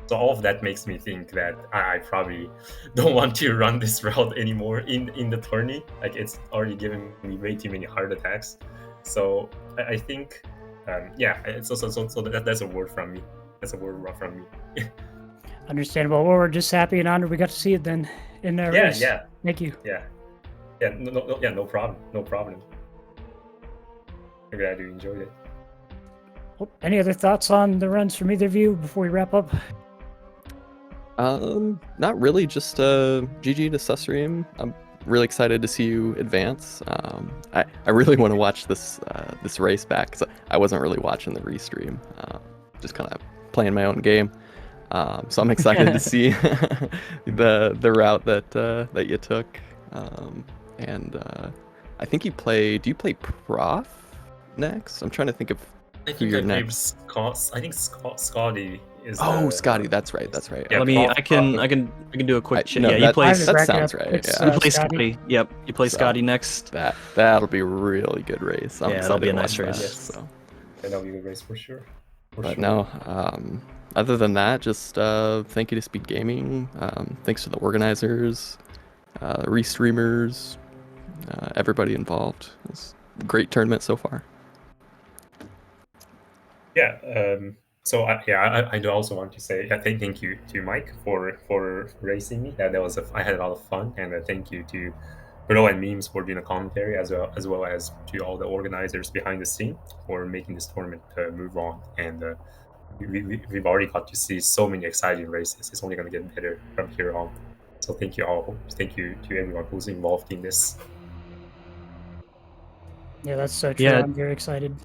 So all of that makes me think that I probably don't want to run this route anymore in the tourney. Like it's already given me way too many heart attacks. So I think, so that's a word from me. That's a word from me. Understandable. Well, we're just happy and honored we got to see it then in the race. Yeah. Thank you. Yeah, no problem. I'm glad you enjoyed it. Well, any other thoughts on the runs from either of you before we wrap up? Not really. Just GG to susreime. I'm really excited to see you advance. I really want to watch this race back because I wasn't really watching the restream. Just kind of playing my own game. So I'm excited to see the route that you took. And I think you play. Do you play Prof next? I'm trying to think of who you're next. I think Scotty is. Oh, Scotty. That's right. Yeah, Let me. Prof- I can do a quick check. no, Yeah, he that- plays. that Bracket sounds up. right, It's, yeah. He plays Scotty. Scotty. Yep, he plays So- Scotty next. That'll be a really good race. I'm Yeah, that'll excited be a to nice watch race. that, Yes. so. And that'll be a good race for sure. But sure. no, other than that, just thank you to Speedgaming. Thanks to the organizers, restreamers, everybody involved. It's a great tournament so far. Yeah. I do also want to say thank you to Mike for racing me. That was I had a lot of fun, and thank you to Bro and Memes for doing a commentary, as well as to all the organizers behind the scene for making this tournament move on. And we've already got to see so many exciting races. It's only going to get better from here on. So thank you all. Thank you to everyone who's involved in this. Yeah, that's so true. Yeah. I'm very excited.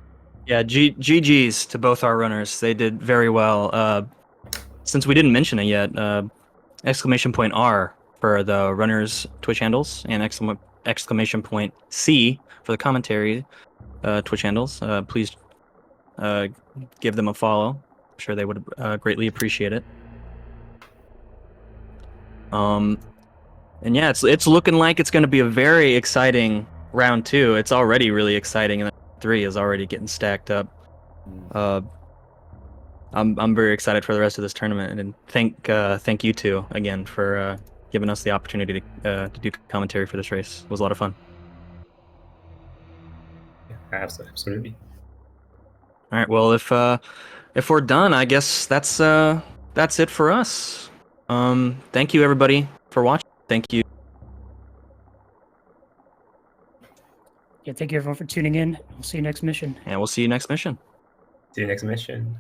Yeah, GG's to both our runners. They did very well. Since we didn't mention it yet, exclamation point R for the runners' Twitch handles and exclamation point C for the commentary Twitch handles. Please give them a follow. I'm sure they would greatly appreciate it. And yeah, it's looking like it's going to be a very exciting round 2. It's already really exciting, and 3 is already getting stacked up. I'm very excited for the rest of this tournament, and thank you two again for giving us the opportunity to do commentary for this race. It was a lot of fun. Yeah, absolutely. All right, well, if we're done, I guess that's it for us. Thank you everybody for watching. Thank you. Yeah, thank you everyone for tuning in. We'll see you next mission. And we'll see you next mission. See you next mission.